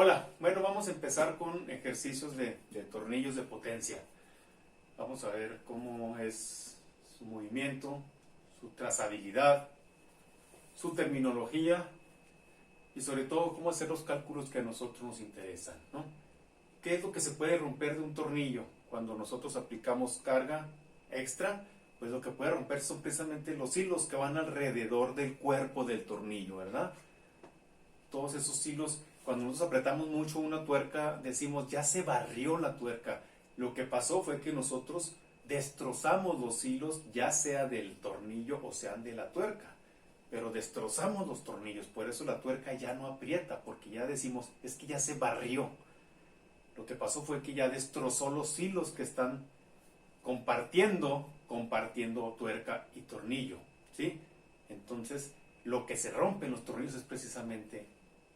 Hola, bueno, vamos a empezar con ejercicios de tornillos de potencia. Vamos a ver cómo es su movimiento, su trazabilidad, su terminología y sobre todo cómo hacer los cálculos que a nosotros nos interesan, ¿no? ¿Qué es lo que se puede romper de un tornillo cuando nosotros aplicamos carga extra? Pues lo que puede romper son precisamente los hilos que van alrededor del cuerpo del tornillo, ¿verdad? Todos esos hilos, cuando nosotros apretamos mucho una tuerca, decimos, ya se barrió la tuerca. Lo que pasó fue que nosotros destrozamos los hilos, ya sea del tornillo o sean de la tuerca. Pero destrozamos los tornillos, por eso la tuerca ya no aprieta, porque ya decimos, es que ya se barrió. Lo que pasó fue que ya destrozó los hilos que están compartiendo tuerca y tornillo, ¿sí? Entonces, lo que se rompe en los tornillos es precisamente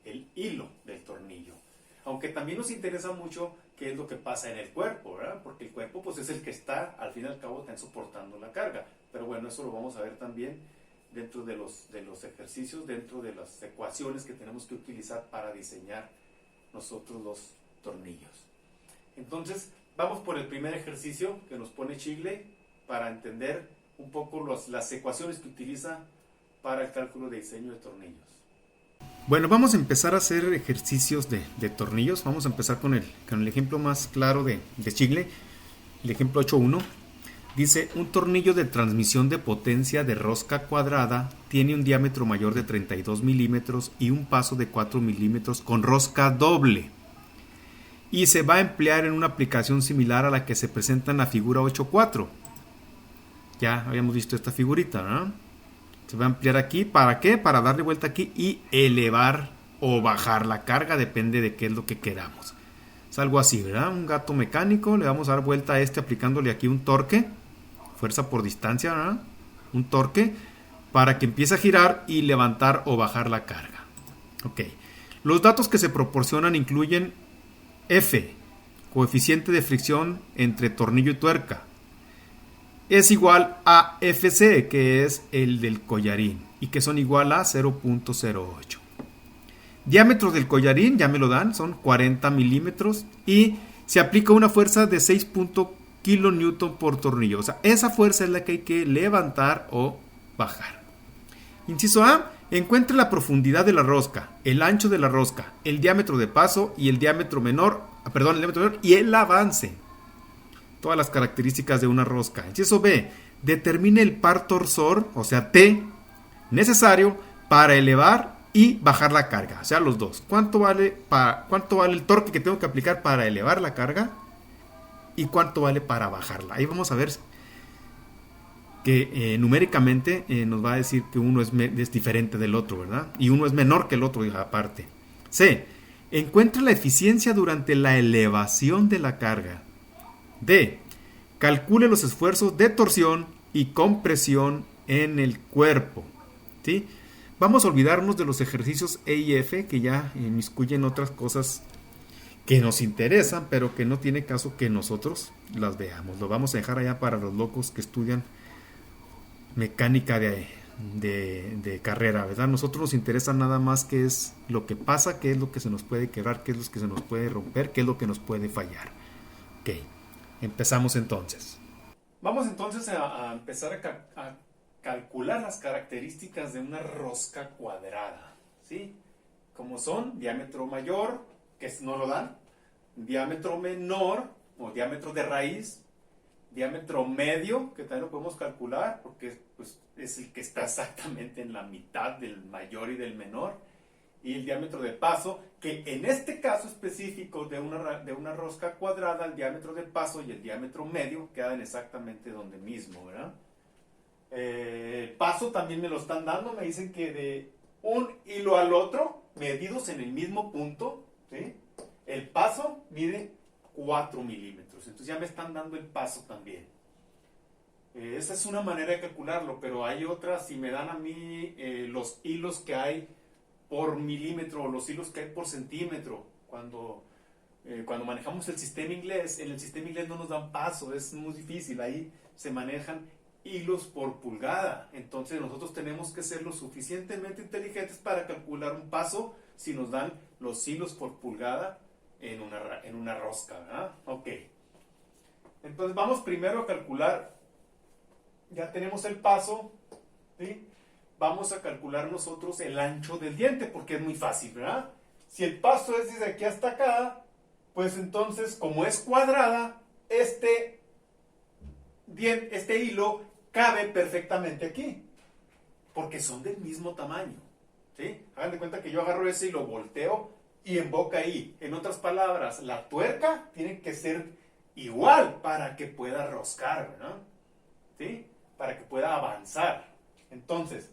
el hilo del tornillo. Aunque también nos interesa mucho qué es lo que pasa en el cuerpo, ¿verdad? Porque el cuerpo pues es el que está, al fin y al cabo, están soportando la carga. Pero bueno, eso lo vamos a ver también dentro de los ejercicios, dentro de las ecuaciones que tenemos que utilizar para diseñar nosotros los tornillos. Entonces, vamos por el primer ejercicio que nos pone Shigley para entender un poco las ecuaciones que utiliza para el cálculo de diseño de tornillos. Bueno, vamos a empezar a hacer ejercicios de tornillos. Vamos a empezar con el ejemplo más claro de Shigley, el ejemplo 8.1. Dice, un tornillo de transmisión de potencia de rosca cuadrada tiene un diámetro mayor de 32 milímetros y un paso de 4 milímetros con rosca doble. Y se va a emplear en una aplicación similar a la que se presenta en la figura 8.4. Ya habíamos visto esta figurita, ¿no? Se va a ampliar aquí, ¿para qué? Para darle vuelta aquí y elevar o bajar la carga, depende de qué es lo que queramos. Es algo así, ¿verdad? Un gato mecánico, le vamos a dar vuelta a aplicándole aquí un torque, fuerza por distancia, ¿verdad? Un torque, para que empiece a girar y levantar o bajar la carga. Ok. Los datos que se proporcionan incluyen F, coeficiente de fricción entre tornillo y tuerca. Es igual a FC, que es el del collarín, y que son igual a 0.08. Diámetro del collarín, ya me lo dan, son 40 milímetros, y se aplica una fuerza de 6 kN por tornillo. O sea, esa fuerza es la que hay que levantar o bajar. Inciso A, encuentre la profundidad de la rosca, el ancho de la rosca, el diámetro de paso y el diámetro menor y el avance. Todas las características de una rosca. Inciso B, determine el par torsor, o sea T, necesario para elevar y bajar la carga, o sea los dos. ¿Cuánto vale el torque que tengo que aplicar para elevar la carga? ¿Y cuánto vale para bajarla? Ahí vamos a ver que numéricamente nos va a decir que uno es diferente del otro, ¿verdad? Y uno es menor que el otro, aparte. C, encuentre la eficiencia durante la elevación de la carga. D, calcule los esfuerzos de torsión y compresión en el cuerpo. ¿Sí? Vamos a olvidarnos de los ejercicios E y F, que ya inmiscuyen otras cosas que nos interesan, pero que no tiene caso que nosotros las veamos. Lo vamos a dejar allá para los locos que estudian mecánica de carrera, ¿verdad? Nosotros nos interesa nada más qué es lo que pasa, qué es lo que se nos puede quebrar, qué es lo que se nos puede romper, qué es lo que nos puede fallar. Ok. Empezamos entonces. Vamos entonces a empezar a calcular las características de una rosca cuadrada, ¿sí? Como son diámetro mayor, que no lo dan, diámetro menor o diámetro de raíz, diámetro medio, que también lo podemos calcular porque pues, es el que está exactamente en la mitad del mayor y del menor, y el diámetro de paso, que en este caso específico de una rosca cuadrada, el diámetro de paso y el diámetro medio quedan exactamente donde mismo, ¿verdad? El paso también me lo están dando, me dicen que de un hilo al otro, medidos en el mismo punto, ¿sí? El paso mide 4 milímetros, entonces ya me están dando el paso también. Esa es una manera de calcularlo, pero hay otras, si me dan a mí los hilos que hay por milímetro o los hilos que hay por centímetro. Cuando manejamos el sistema inglés, en el sistema inglés no nos dan paso, es muy difícil, ahí se manejan hilos por pulgada. Entonces nosotros tenemos que ser lo suficientemente inteligentes para calcular un paso si nos dan los hilos por pulgada en una rosca, ¿verdad? Ok. Entonces vamos primero a calcular, ya tenemos el paso, ¿sí? Vamos a calcular nosotros el ancho del diente, porque es muy fácil, ¿verdad? Si el paso es desde aquí hasta acá, pues entonces, como es cuadrada, este hilo cabe perfectamente aquí, porque son del mismo tamaño, ¿sí? Hagan de cuenta que yo agarro ese y lo volteo y emboca ahí. En otras palabras, la tuerca tiene que ser igual para que pueda roscar, ¿verdad? ¿Sí? Para que pueda avanzar. Entonces,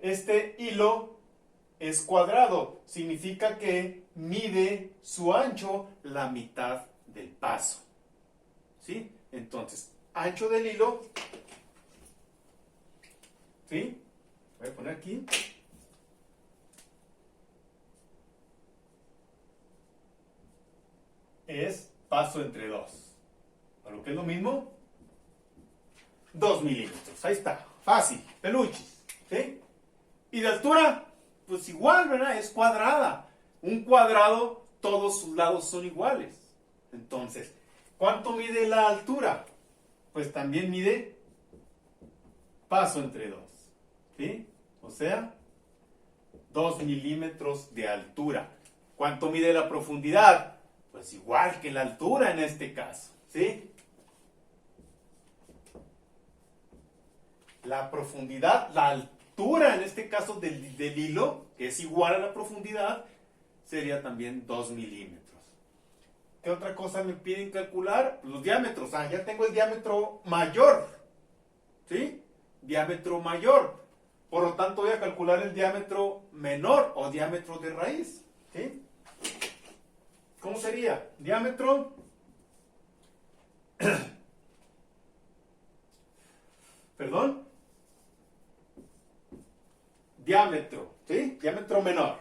este hilo es cuadrado, significa que mide su ancho la mitad del paso, ¿sí? Entonces, ancho del hilo, ¿sí? Voy a poner aquí. Es paso entre 2. ¿A lo que es lo mismo? 2 milímetros. Ahí está. Fácil. Peluchis. ¿Sí? Y de altura, pues igual, ¿verdad? Es cuadrada. Un cuadrado, todos sus lados son iguales. Entonces, ¿cuánto mide la altura? Pues también mide paso entre 2. ¿Sí? O sea, 2 milímetros de altura. ¿Cuánto mide la profundidad? Pues igual que la altura en este caso. ¿Sí? La profundidad, la altura en este caso del hilo, que es igual a la profundidad, sería también 2 milímetros. ¿Qué otra cosa me piden calcular? Los diámetros. Ah, ya tengo el diámetro mayor. ¿Sí? Diámetro mayor. Por lo tanto, voy a calcular el diámetro menor o diámetro de raíz. ¿Sí? ¿Cómo sería? Diámetro. Perdón. Diámetro. ¿Sí? Diámetro menor.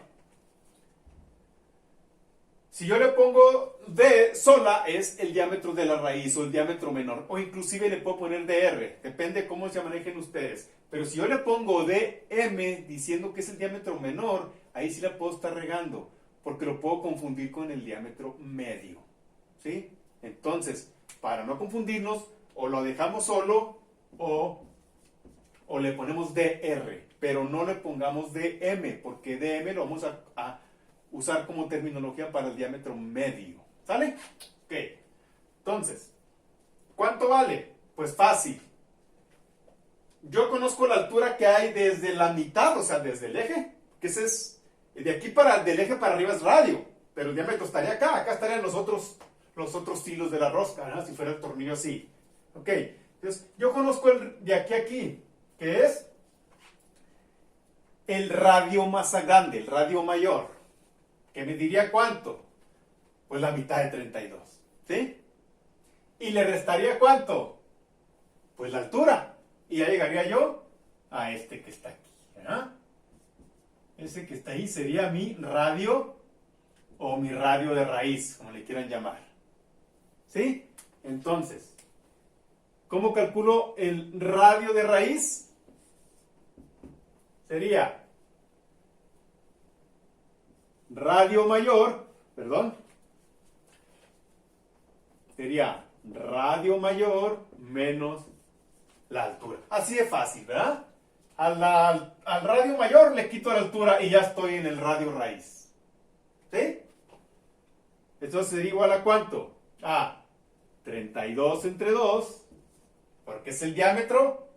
Si yo le pongo D sola, es el diámetro de la raíz o el diámetro menor. O inclusive le puedo poner DR. Depende de cómo se manejen ustedes. Pero si yo le pongo DM diciendo que es el diámetro menor, ahí sí la puedo estar regando. Porque lo puedo confundir con el diámetro medio. ¿Sí? Entonces, para no confundirnos, o lo dejamos solo o le ponemos DR. Pero no le pongamos DM, porque DM lo vamos a usar como terminología para el diámetro medio. ¿Sale? Ok. Entonces, ¿cuánto vale? Pues fácil. Yo conozco la altura que hay desde la mitad, o sea, desde el eje, que ese es, de aquí del eje para arriba es radio, pero el diámetro estaría acá estarían los otros hilos de la rosca, ¿no? Si fuera el tornillo así. Ok, entonces, yo conozco el de aquí a aquí, que es el radio más grande, el radio mayor, que me diría ¿cuánto? Pues la mitad de 32, ¿sí? ¿Y le restaría cuánto? Pues la altura. Y ya llegaría yo a este que está aquí, ¿verdad? Ese que está ahí sería mi radio o mi radio de raíz, como le quieran llamar. ¿Sí? Entonces, ¿cómo calculo el radio de raíz? Sería radio mayor, perdón, sería radio mayor menos la altura. Así de fácil, ¿verdad? Al radio mayor le quito la altura y ya estoy en el radio raíz. ¿Sí? Entonces sería igual a ¿cuánto? A 32 entre 2, porque es el diámetro,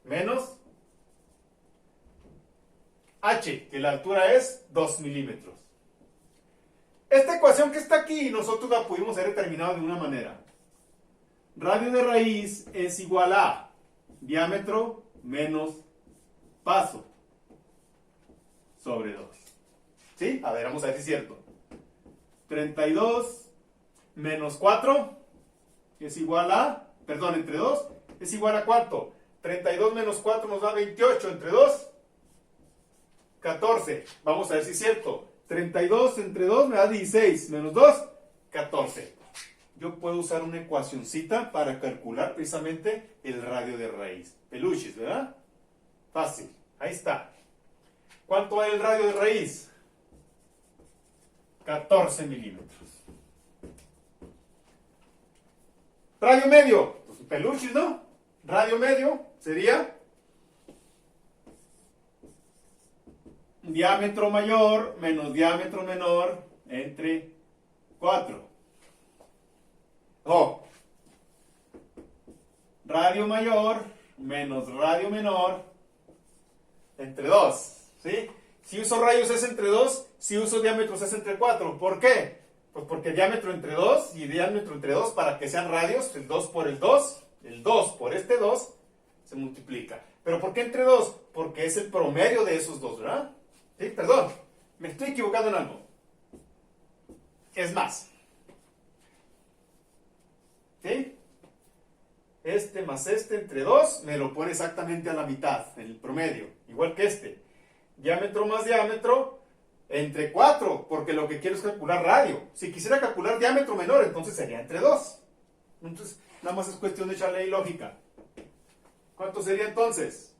menos H, que la altura es 2 milímetros. Esta ecuación que está aquí, nosotros la pudimos haber determinado de una manera. Radio de raíz es igual a diámetro menos paso sobre 2. ¿Sí? A ver, vamos a ver si es cierto. 32 menos 4 es igual a, perdón, entre 2 es igual a ¿cuánto? 32 menos 4 nos da 28, entre 2, 14. Vamos a ver si es cierto. 32 entre 2 me da 16, menos 2, 14. Yo puedo usar una ecuacioncita para calcular precisamente el radio de raíz. Peluches, ¿verdad? Fácil. Ahí está. ¿Cuánto hay el radio de raíz? 14 milímetros. Radio medio, pues peluches, ¿no? Radio medio sería diámetro mayor menos diámetro menor entre 4. O radio mayor menos radio menor entre 2. ¿Sí? Si uso radios es entre 2, si uso diámetros es entre 4. ¿Por qué? Pues porque diámetro entre 2 y diámetro entre 2, para que sean radios, el 2 por el 2 por este 2, se multiplica. ¿Pero por qué entre 2? Porque es el promedio de esos dos, ¿verdad? ¿Sí? Perdón, me estoy equivocando en algo. Es más. ¿Sí? Este más este entre 2 me lo pone exactamente a la mitad, el promedio, igual que este. Diámetro más diámetro entre 4, porque lo que quiero es calcular radio. Si quisiera calcular diámetro menor, entonces sería entre 2. Entonces, nada más es cuestión de echarle ahí lógica. ¿Cuánto sería entonces?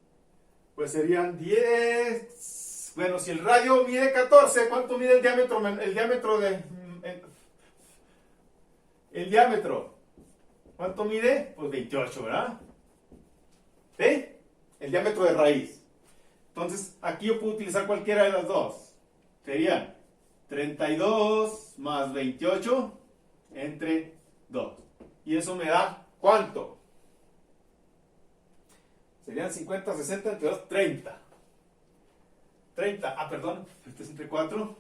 Pues serían 10. Bueno, si el radio mide 14, ¿cuánto mide el diámetro? El diámetro. ¿Cuánto mide? Pues 28, ¿verdad? ¿Sí? El diámetro de raíz. Entonces, aquí yo puedo utilizar cualquiera de las dos. Serían 32 más 28 entre 2. Y eso me da, ¿cuánto? Serían 50, 60 entre 2, 30. 30, perdón, este es entre 4.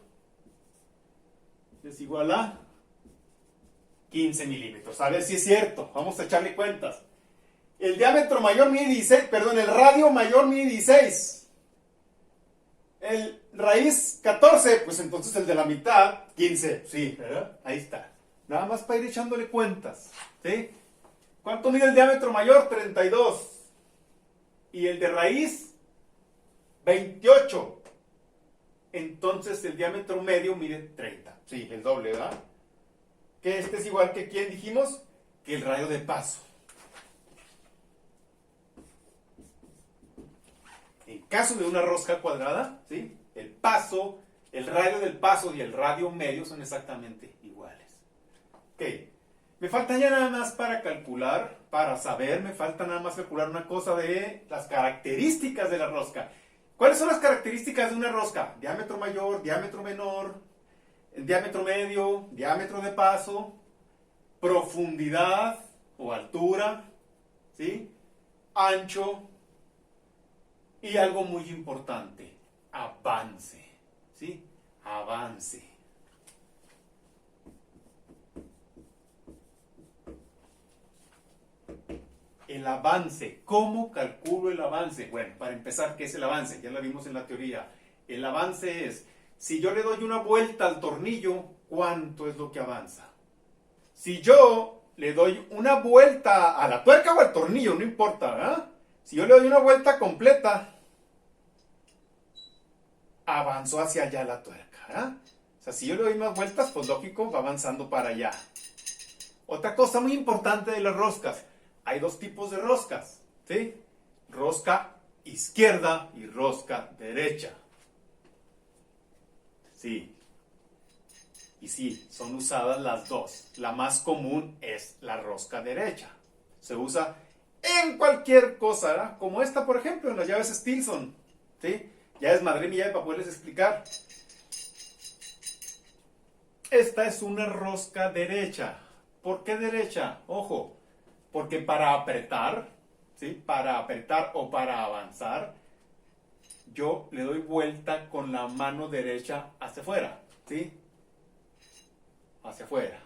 Es igual a 15 milímetros. A ver si es cierto. Vamos a echarle cuentas. El diámetro mayor mide 16, perdón, el radio mayor mide 16. El raíz 14, pues entonces el de la mitad, 15. Sí, ¿verdad? Ahí está. Nada más para ir echándole cuentas. ¿Sí? ¿Cuánto mide el diámetro mayor? 32. Y el de raíz, 28. Entonces el diámetro medio mide 30. Sí, el doble, ¿verdad? Que este es igual que, ¿quién dijimos? Que el radio de paso. En caso de una rosca cuadrada, ¿sí? El paso, el radio del paso y el radio medio son exactamente iguales. Ok. Me falta ya nada más para calcular, para saber, me falta nada más calcular una cosa de las características de la rosca. ¿Cuáles son las características de una rosca? Diámetro mayor, diámetro menor, diámetro medio, diámetro de paso, profundidad o altura, ¿sí? Ancho y algo muy importante, avance, ¿sí? Avance. El avance. ¿Cómo calculo el avance? Bueno, para empezar, ¿qué es el avance? Ya lo vimos en la teoría. El avance es, si yo le doy una vuelta al tornillo, ¿cuánto es lo que avanza? Si yo le doy una vuelta a la tuerca o al tornillo, no importa, ¿verdad? Si yo le doy una vuelta completa, avanzó hacia allá la tuerca, ¿verdad? O sea, si yo le doy más vueltas, pues lógico, va avanzando para allá. Otra cosa muy importante de las roscas. Hay dos tipos de roscas, ¿sí? Rosca izquierda y rosca derecha. Sí. Y sí, son usadas las dos. La más común es la rosca derecha. Se usa en cualquier cosa, ¿verdad? Como esta, por ejemplo, en las llaves Stilson, ¿sí? Ya es madre mía para poderles explicar. Esta es una rosca derecha. ¿Por qué derecha? Ojo, porque para apretar, ¿sí? Para apretar o para avanzar, yo le doy vuelta con la mano derecha hacia afuera, ¿sí? Hacia afuera.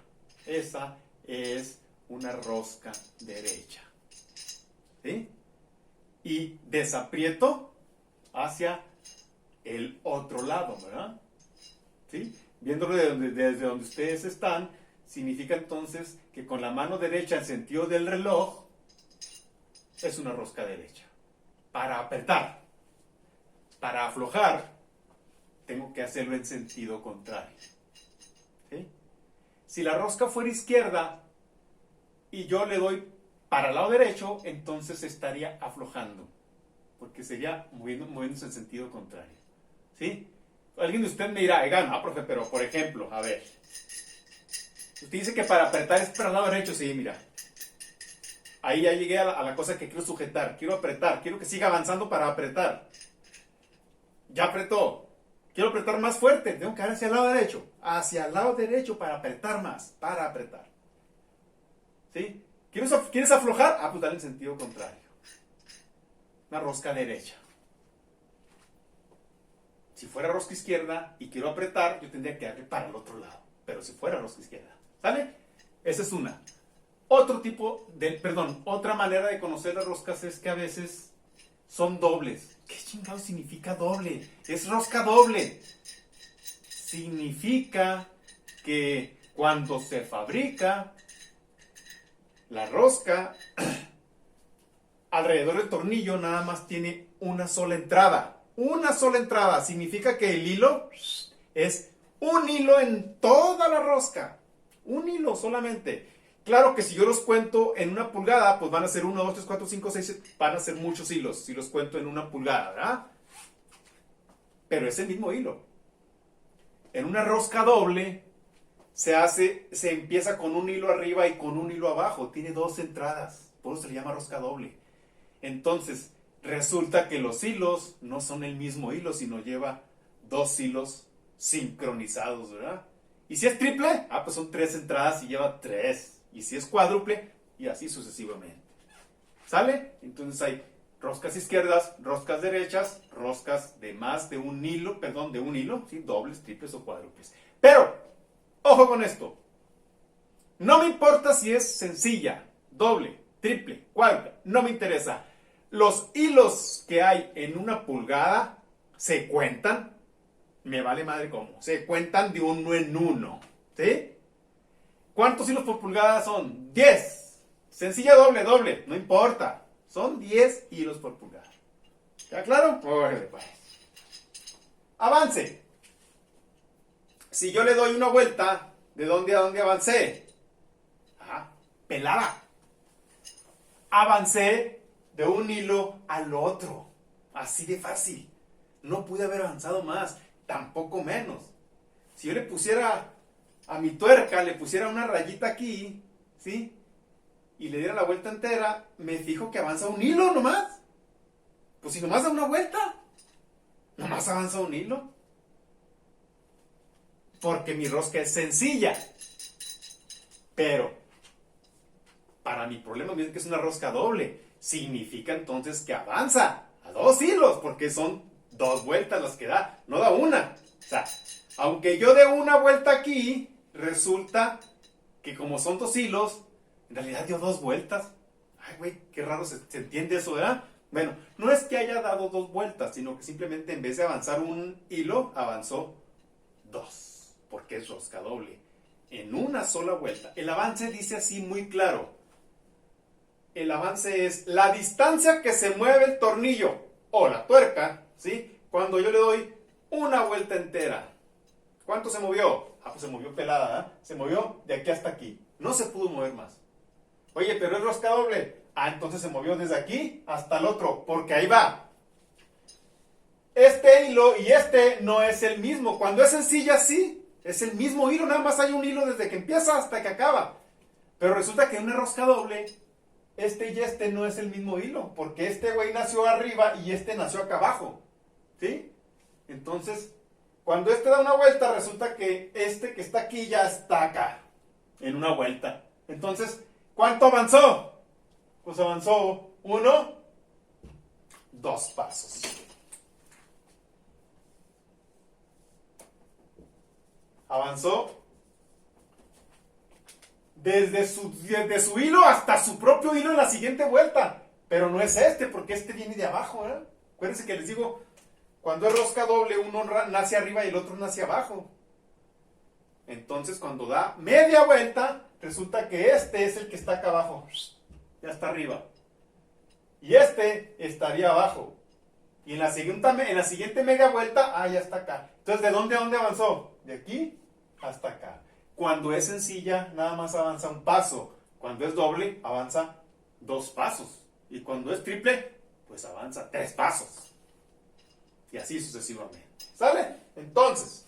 Esa es una rosca derecha, ¿sí? Y desaprieto hacia el otro lado, ¿verdad? ¿Sí? Viéndolo desde donde ustedes están, significa entonces que con la mano derecha en sentido del reloj es una rosca derecha. Para apretar, para aflojar, tengo que hacerlo en sentido contrario. ¿Sí? Si la rosca fuera izquierda y yo le doy para el lado derecho, entonces estaría aflojando, porque sería moviéndose en sentido contrario. ¿Sí? Alguien de ustedes me dirá, oiga, no, profe, pero por ejemplo, a ver. Usted dice que para apretar es para el lado derecho, sí, mira. Ahí ya llegué a la cosa que quiero sujetar. Quiero apretar, quiero que siga avanzando para apretar. Ya apretó. Quiero apretar más fuerte. Tengo que ir hacia el lado derecho. Hacia el lado derecho para apretar más. Para apretar. ¿Sí? ¿Quieres aflojar? Ah, pues dale en sentido contrario. Una rosca derecha. Si fuera rosca izquierda y quiero apretar, yo tendría que darle para el otro lado. Pero si fuera rosca izquierda. ¿Sale? Esa es una. Otra manera de conocer las roscas es que a veces son dobles. ¿Qué chingado significa doble? Es rosca doble. Significa que cuando se fabrica la rosca, alrededor del tornillo nada más tiene una sola entrada. Una sola entrada. Significa que el hilo es un hilo en toda la rosca. Un hilo solamente. Claro que si yo los cuento en una pulgada, pues van a ser 1, 2, 3, 4, 5, 6, van a ser muchos hilos si los cuento en una pulgada, ¿verdad? Pero es el mismo hilo. En una rosca doble se empieza con un hilo arriba y con un hilo abajo. Tiene dos entradas, por eso se le llama rosca doble. Entonces, resulta que los hilos no son el mismo hilo, sino lleva dos hilos sincronizados, ¿verdad? Y si es triple, pues son 3 entradas y lleva 3. Y si es cuádruple, y así sucesivamente. ¿Sale? Entonces hay roscas izquierdas, roscas derechas, roscas de más de un hilo, ¿sí? Dobles, triples o cuádruples. Pero, ojo con esto. No me importa si es sencilla, doble, triple, cuádruple, no me interesa. Los hilos que hay en una pulgada se cuentan, me vale madre cómo, se cuentan de uno en uno, ¿sí? ¿Cuántos hilos por pulgada son? 10. Sencilla, doble, doble, no importa. Son 10 hilos por pulgada. ¿Está claro? Órale, pues. Avance. Si yo le doy una vuelta, ¿de dónde a dónde avancé? Pelada. Avancé de un hilo al otro. Así de fácil. No pude haber avanzado más, tampoco menos. Si yo le pusiera a mi tuerca, le pusiera una rayita aquí, ¿sí? Y le diera la vuelta entera, me fijo que avanza un hilo nomás. Pues si nomás da una vuelta, nomás avanza un hilo. Porque mi rosca es sencilla. Pero, para mi problema, miren que es una rosca doble. Significa entonces que avanza a 2 hilos, porque son 2 vueltas las que da, no da una. O sea, aunque yo dé una vuelta aquí, resulta que como son 2 hilos, en realidad dio 2 vueltas. Ay, güey, qué raro se entiende eso, ¿verdad? Bueno, no es que haya dado 2 vueltas, sino que simplemente en vez de avanzar un hilo, avanzó 2, porque es rosca doble. En una sola vuelta. El avance dice así muy claro. El avance es la distancia que se mueve el tornillo o la tuerca, ¿sí? Cuando yo le doy una vuelta entera. ¿Cuánto se movió? Pues se movió pelada, ¿eh? Se movió de aquí hasta aquí. No se pudo mover más. Oye, pero es rosca doble. Entonces se movió desde aquí hasta el otro, porque ahí va. Este hilo y este no es el mismo. Cuando es sencilla, sí, es el mismo hilo, nada más hay un hilo desde que empieza hasta que acaba. Pero resulta que en una rosca doble, este y este no es el mismo hilo, porque este güey nació arriba y este nació acá abajo, ¿sí? Entonces, cuando este da una vuelta, resulta que este que está aquí ya está acá, en una vuelta. Entonces, ¿cuánto avanzó? Pues avanzó 1, 2 pasos. Avanzó desde su hilo hasta su propio hilo en la siguiente vuelta. Pero no es este, porque este viene de abajo, ¿eh? Acuérdense que les digo, cuando es rosca doble, uno nace arriba y el otro nace abajo. Entonces, cuando da media vuelta, resulta que este es el que está acá abajo. Ya está arriba. Y este estaría abajo. Y en la siguiente media vuelta, ya está acá. Entonces, ¿de dónde a dónde avanzó? De aquí hasta acá. Cuando es sencilla, nada más avanza un paso. Cuando es doble, avanza 2 pasos. Y cuando es triple, pues avanza 3 pasos. Y así sucesivamente. ¿Sale? Entonces,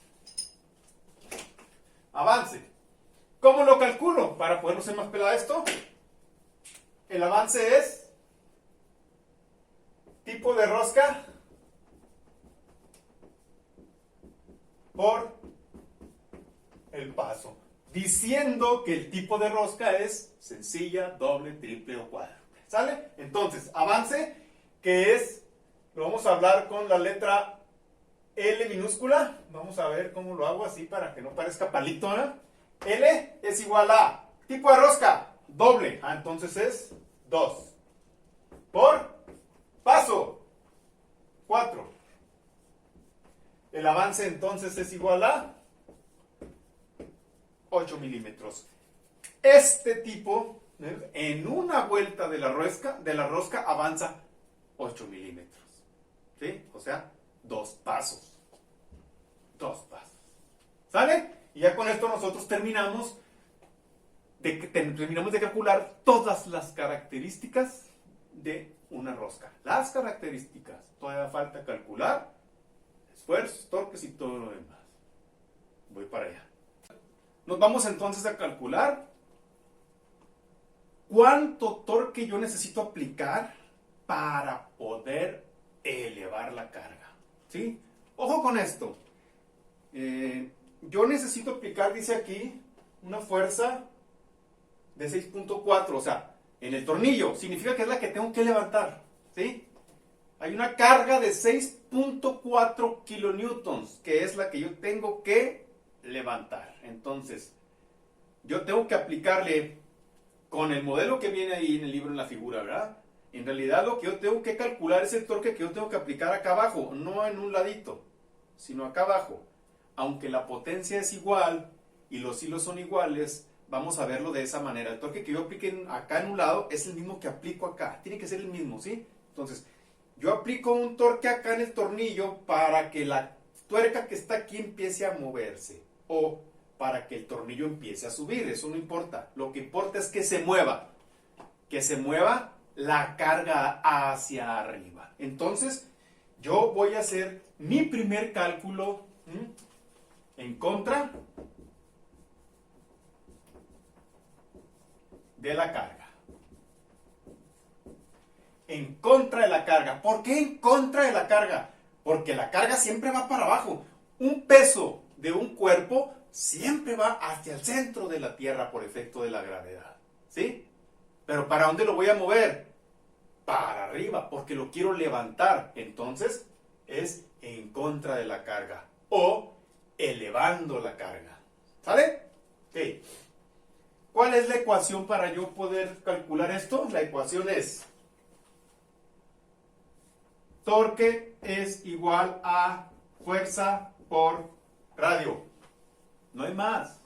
avance. ¿Cómo lo calculo? Para poderlo hacer más pelado esto. El avance es tipo de rosca por el paso. Diciendo que el tipo de rosca es sencilla, doble, triple o cuádruple. ¿Sale? Entonces, avance, que es, lo vamos a hablar con la letra L minúscula. Vamos a ver cómo lo hago así para que no parezca palito, ¿verdad? L es igual a tipo de rosca, doble. Entonces es 2. Por paso, 4. El avance entonces es igual a 8 milímetros. Este tipo, en una vuelta de la rosca avanza 8 milímetros. ¿Sí? O sea, 2 pasos. 2 pasos. ¿Sale? Y ya con esto nosotros terminamos de calcular todas las características de una rosca. Las características. Todavía falta calcular esfuerzos, torques y todo lo demás. Voy para allá. Nos vamos entonces a calcular cuánto torque yo necesito aplicar para poder elevar la carga. ¿Sí? Ojo con esto. Yo necesito aplicar, dice aquí, una fuerza de 6.4, o sea, en el tornillo. Significa que es la que tengo que levantar. ¿Sí? Hay una carga de 6.4 kilonewtons, que es la que yo tengo que levantar. Entonces, yo tengo que aplicarle con el modelo que viene ahí en el libro, en la figura, ¿verdad? En realidad lo que yo tengo que calcular es el torque que yo tengo que aplicar acá abajo, no en un ladito, sino acá abajo. Aunque la potencia es igual y los hilos son iguales, vamos a verlo de esa manera. El torque que yo aplique acá en un lado es el mismo que aplico acá. Tiene que ser el mismo, ¿sí? Entonces, yo aplico un torque acá en el tornillo para que la tuerca que está aquí empiece a moverse. O para que el tornillo empiece a subir. Eso no importa. Lo que importa es que se mueva. Que se mueva la carga hacia arriba. Entonces, yo voy a hacer mi primer cálculo en contra de la carga. En contra de la carga. ¿Por qué en contra de la carga? Porque la carga siempre va para abajo. Un peso de un cuerpo siempre va hacia el centro de la Tierra por efecto de la gravedad. ¿Sí? Pero ¿para dónde lo voy a mover? Para arriba, porque lo quiero levantar. Entonces, es en contra de la carga. O elevando la carga. ¿Sale? Ok. ¿Cuál es la ecuación para yo poder calcular esto? La ecuación es torque es igual a fuerza por radio. No hay más.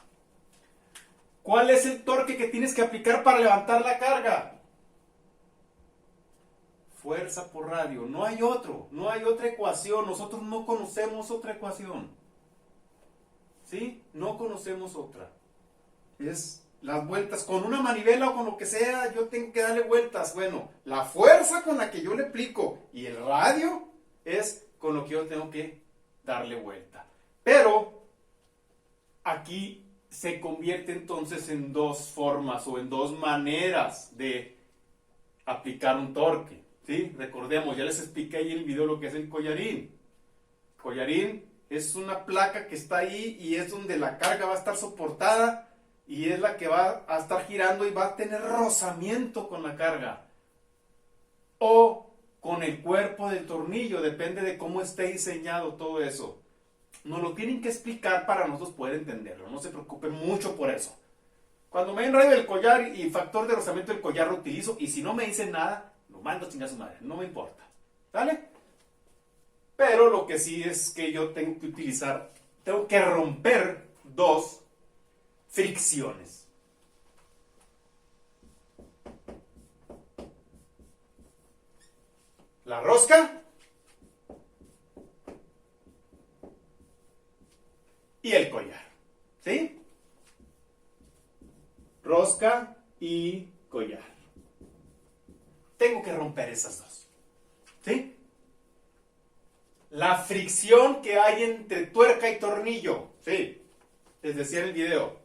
¿Cuál es el torque que tienes que aplicar para levantar la carga? Fuerza por radio. No hay otro. No hay otra ecuación. Nosotros no conocemos otra ecuación. ¿Sí? No conocemos otra. Es las vueltas. Con una manivela o con lo que sea, yo tengo que darle vueltas. Bueno, la fuerza con la que yo le aplico y el radio es con lo que yo tengo que darle vuelta. Pero aquí se convierte entonces en dos formas o en dos maneras de aplicar un torque. ¿Sí? Recordemos, ya les expliqué ahí en el video lo que es el collarín. Collarín es una placa que está ahí y es donde la carga va a estar soportada y es la que va a estar girando y va a tener rozamiento con la carga. O con el cuerpo del tornillo, depende de cómo esté diseñado todo eso. Nos lo tienen que explicar para nosotros poder entenderlo. No se preocupen mucho por eso. Cuando me enredo el collar y factor de rozamiento del collar lo utilizo y si no me dicen nada, lo mando a chingar a su madre. No me importa. ¿Vale? Pero lo que sí es que yo tengo que utilizar, tengo que romper dos fricciones. La rosca y el collar. ¿Sí? Rosca y collar. Tengo que romper esas dos. ¿Sí? la fricción que hay entre tuerca y tornillo. Sí, les decía en el video.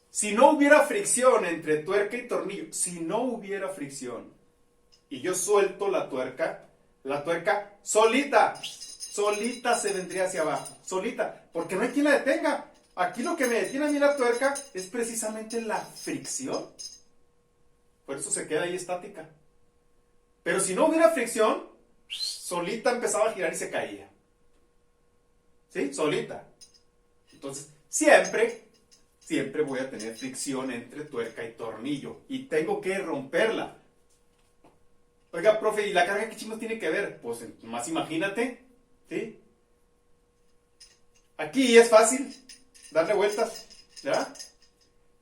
Si no hubiera fricción entre tuerca y tornillo, si no hubiera fricción, y yo suelto la tuerca solita se vendría hacia abajo, solita, porque no hay quien la detenga. Aquí lo que me detiene a mí la tuerca es precisamente la fricción. Por eso se queda ahí estática. Pero si no hubiera fricción, solita empezaba a girar y se caía. ¿Sí? Solita. Entonces, siempre voy a tener fricción entre tuerca y tornillo. Y tengo que romperla. Oiga, profe, ¿y la carga qué chingos tiene que ver? Pues más imagínate. ¿Sí? Aquí es fácil darle vueltas. ¿Ya?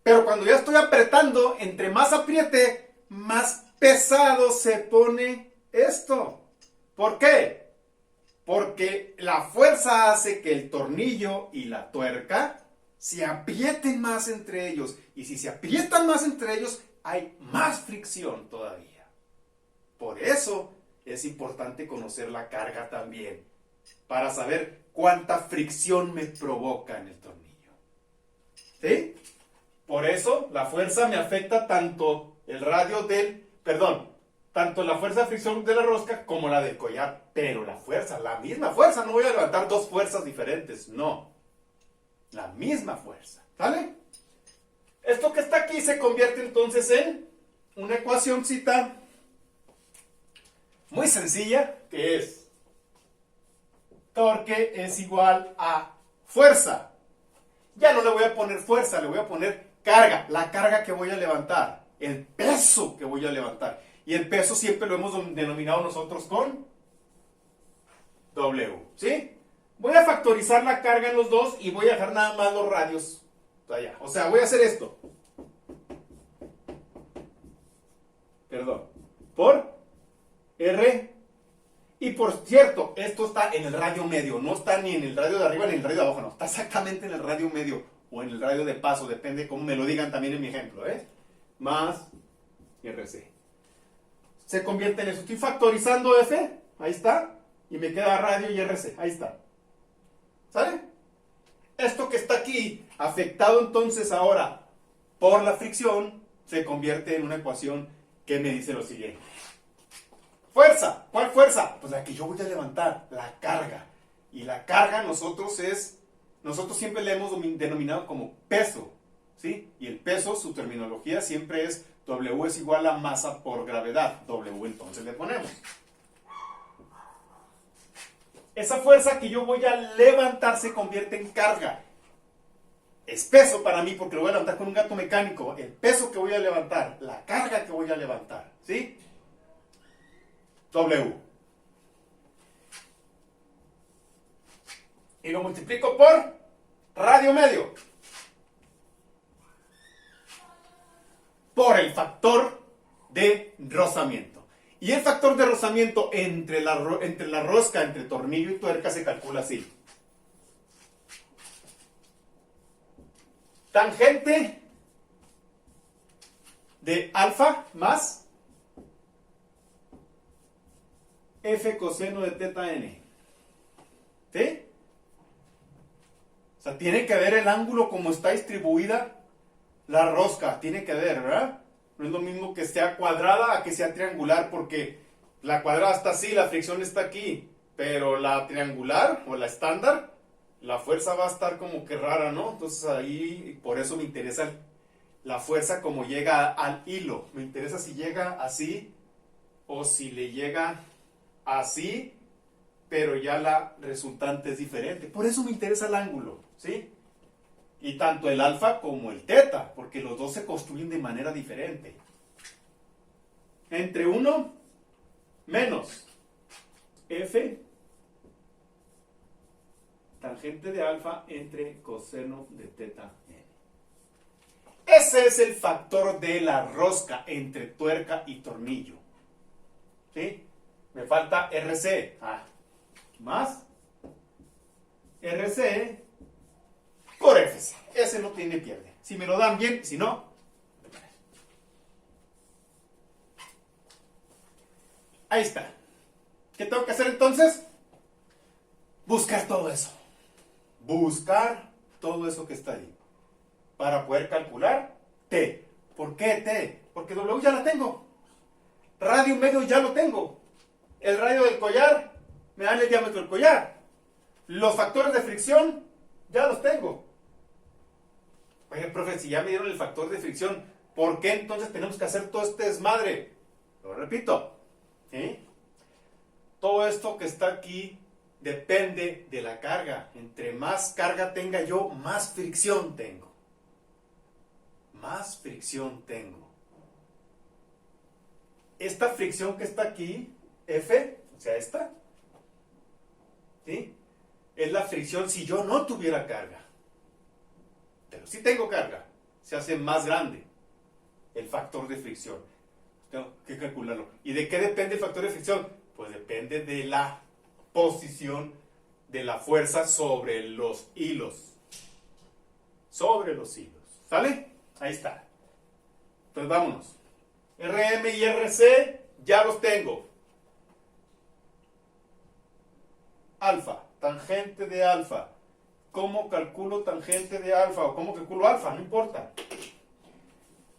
Pero cuando ya estoy apretando, entre más apriete, más pesado se pone esto. ¿Por qué? Porque la fuerza hace que el tornillo y la tuerca se aprieten más entre ellos. Y si se aprietan más entre ellos, hay más fricción todavía. Por eso es importante conocer la carga también, para saber cuánta fricción me provoca en el tornillo. ¿Sí? Por eso la fuerza me afecta tanto tanto la fuerza de fricción de la rosca como la del collar. Pero la misma fuerza, no voy a levantar dos fuerzas diferentes, no. La misma fuerza, ¿sale? Esto que está aquí se convierte entonces en una ecuacióncita muy sencilla, que es torque es igual a fuerza. Ya no le voy a poner fuerza, le voy a poner carga, la carga que voy a levantar, el peso que voy a levantar. Y el peso siempre lo hemos denominado nosotros con W, ¿sí? Voy a factorizar la carga en los dos y voy a dejar nada más los radios allá. O sea, voy a hacer esto. Por R. Y por cierto, esto está en el radio medio. No está ni en el radio de arriba ni en el radio de abajo. No, está exactamente en el radio medio. O en el radio de paso. Depende cómo me lo digan también en mi ejemplo. Más RC. Se convierte en eso. Estoy factorizando F. Ahí está. Y me queda radio y RC. Ahí está. ¿Sale? Esto que está aquí, afectado entonces ahora por la fricción, se convierte en una ecuación que me dice lo siguiente. Fuerza. ¿Cuál fuerza? Pues la que yo voy a levantar, la carga. Y la carga nosotros siempre le hemos denominado como peso, ¿sí? Y el peso, su terminología siempre es W es igual a masa por gravedad. W entonces le ponemos. Esa fuerza que yo voy a levantar se convierte en carga. Es peso para mí porque lo voy a levantar con un gato mecánico. El peso que voy a levantar, la carga que voy a levantar, ¿sí? W. Y lo multiplico por radio medio. Por el factor de rozamiento. Y el factor de rozamiento entre la rosca, entre tornillo y tuerca, se calcula así. Tangente de alfa más F coseno de teta n. ¿Sí? O sea, tiene que ver el ángulo como está distribuida la rosca. Tiene que ver, ¿verdad? No es lo mismo que sea cuadrada a que sea triangular, porque la cuadrada está así, la fricción está aquí. Pero la triangular o la estándar, la fuerza va a estar como que rara, ¿no? Entonces ahí, por eso me interesa la fuerza como llega al hilo. Me interesa si llega así o si le llega así, pero ya la resultante es diferente. Por eso me interesa el ángulo, ¿sí? Y tanto el alfa como el teta, porque los dos se construyen de manera diferente. Entre 1 menos F tangente de alfa entre coseno de teta n. Ese es el factor de la rosca entre tuerca y tornillo. ¿Sí? Me falta RC. Más RC por FC. Ese no tiene pierde. Si me lo dan bien, si no. Ahí está. ¿Qué tengo que hacer entonces? Buscar todo eso. Buscar todo eso que está ahí. Para poder calcular T. ¿Por qué T? Porque W ya la tengo. Radio medio ya lo tengo. El radio del collar me da el diámetro del collar. Los factores de fricción ya los tengo. Oye, profe, si ya me dieron el factor de fricción, ¿por qué entonces tenemos que hacer todo este desmadre? Lo repito. ¿Sí? Todo esto que está aquí depende de la carga. Entre más carga tenga yo, más fricción tengo. Más fricción tengo. Esta fricción que está aquí, F, o sea, esta, ¿sí? Es la fricción si yo no tuviera carga. Pero si tengo carga, se hace más grande el factor de fricción. Tengo que calcularlo. ¿Y de qué depende el factor de fricción? Pues depende de la posición de la fuerza sobre los hilos. Sobre los hilos. ¿Sale? Ahí está. Entonces vámonos. RM y RC ya los tengo. Alfa, tangente de alfa. ¿Cómo calculo tangente de alfa? ¿O cómo calculo alfa? No importa.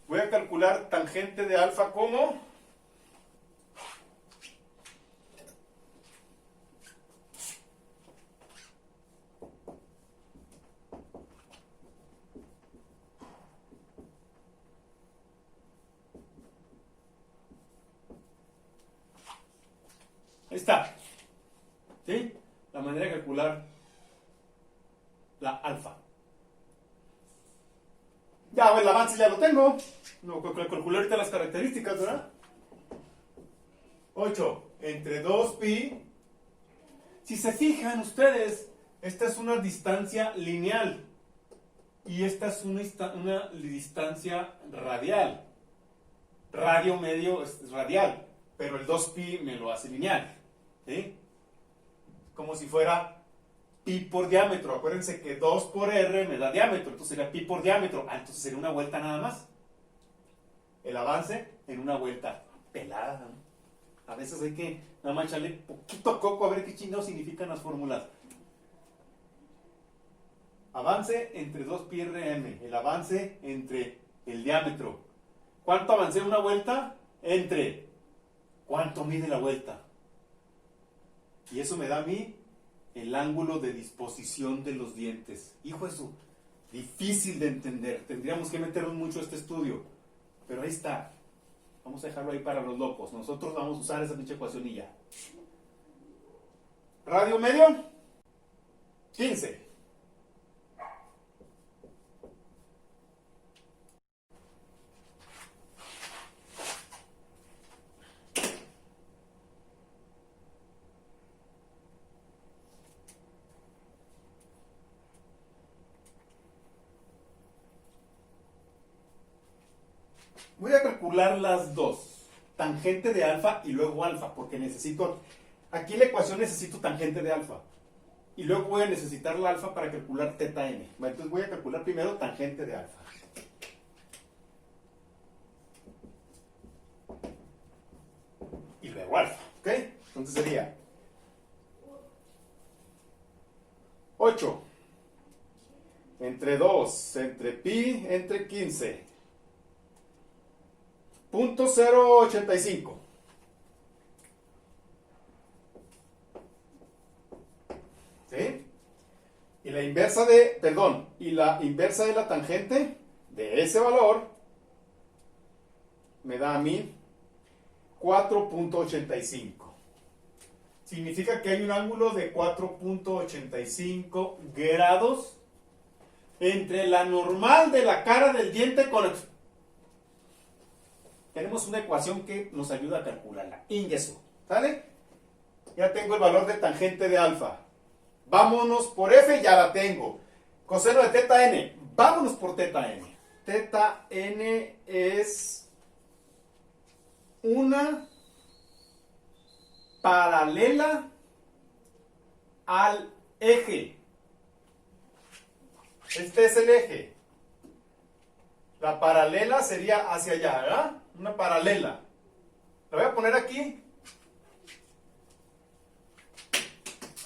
Voy a calcular tangente de alfa como ahí está. ¿Sí? La manera de calcular la alfa. Ya, el avance ya lo tengo. No, calculé ahorita las características, ¿verdad? 8 entre 2pi. Si se fijan ustedes, esta es una distancia lineal. Y esta es una distancia radial. Radio medio es radial. Pero el 2pi me lo hace lineal. ¿Sí? Como si fuera pi por diámetro. Acuérdense que 2 por r me da diámetro. Entonces sería pi por diámetro. Entonces sería una vuelta nada más. El avance en una vuelta pelada, ¿no? A veces hay que nada más echarle poquito coco a ver qué chingados significan las fórmulas. Avance entre 2pi rm. El avance entre el diámetro. ¿Cuánto avancé en una vuelta? Entre. ¿Cuánto mide la vuelta? Y eso me da a mí el ángulo de disposición de los dientes. Hijo de su, difícil de entender. Tendríamos que meternos mucho a este estudio. Pero ahí está. Vamos a dejarlo ahí para los locos. Nosotros vamos a usar esa pinche ecuación y ya. Radio medio, 15. Voy a calcular las dos. Tangente de alfa y luego alfa, porque necesito... Aquí en la ecuación necesito tangente de alfa. Y luego voy a necesitar la alfa para calcular teta n. Bueno, entonces voy a calcular primero tangente de alfa. Y luego alfa, ¿ok? Entonces sería 8 entre 2 entre pi entre 15. .085. ¿Sí? Y la inversa de, perdón, y la inversa de la tangente de ese valor me da a mí 4.85. Significa que hay un ángulo de 4.85 grados entre la normal de la cara del diente con el... Tenemos una ecuación que nos ayuda a calcularla. Ingreso. ¿Sale? Ya tengo el valor de tangente de alfa. Vámonos por F, ya la tengo. Coseno de teta n. Vámonos por teta n. Teta n es una paralela al eje. Este es el eje. La paralela sería hacia allá, ¿verdad? Una paralela. La voy a poner aquí.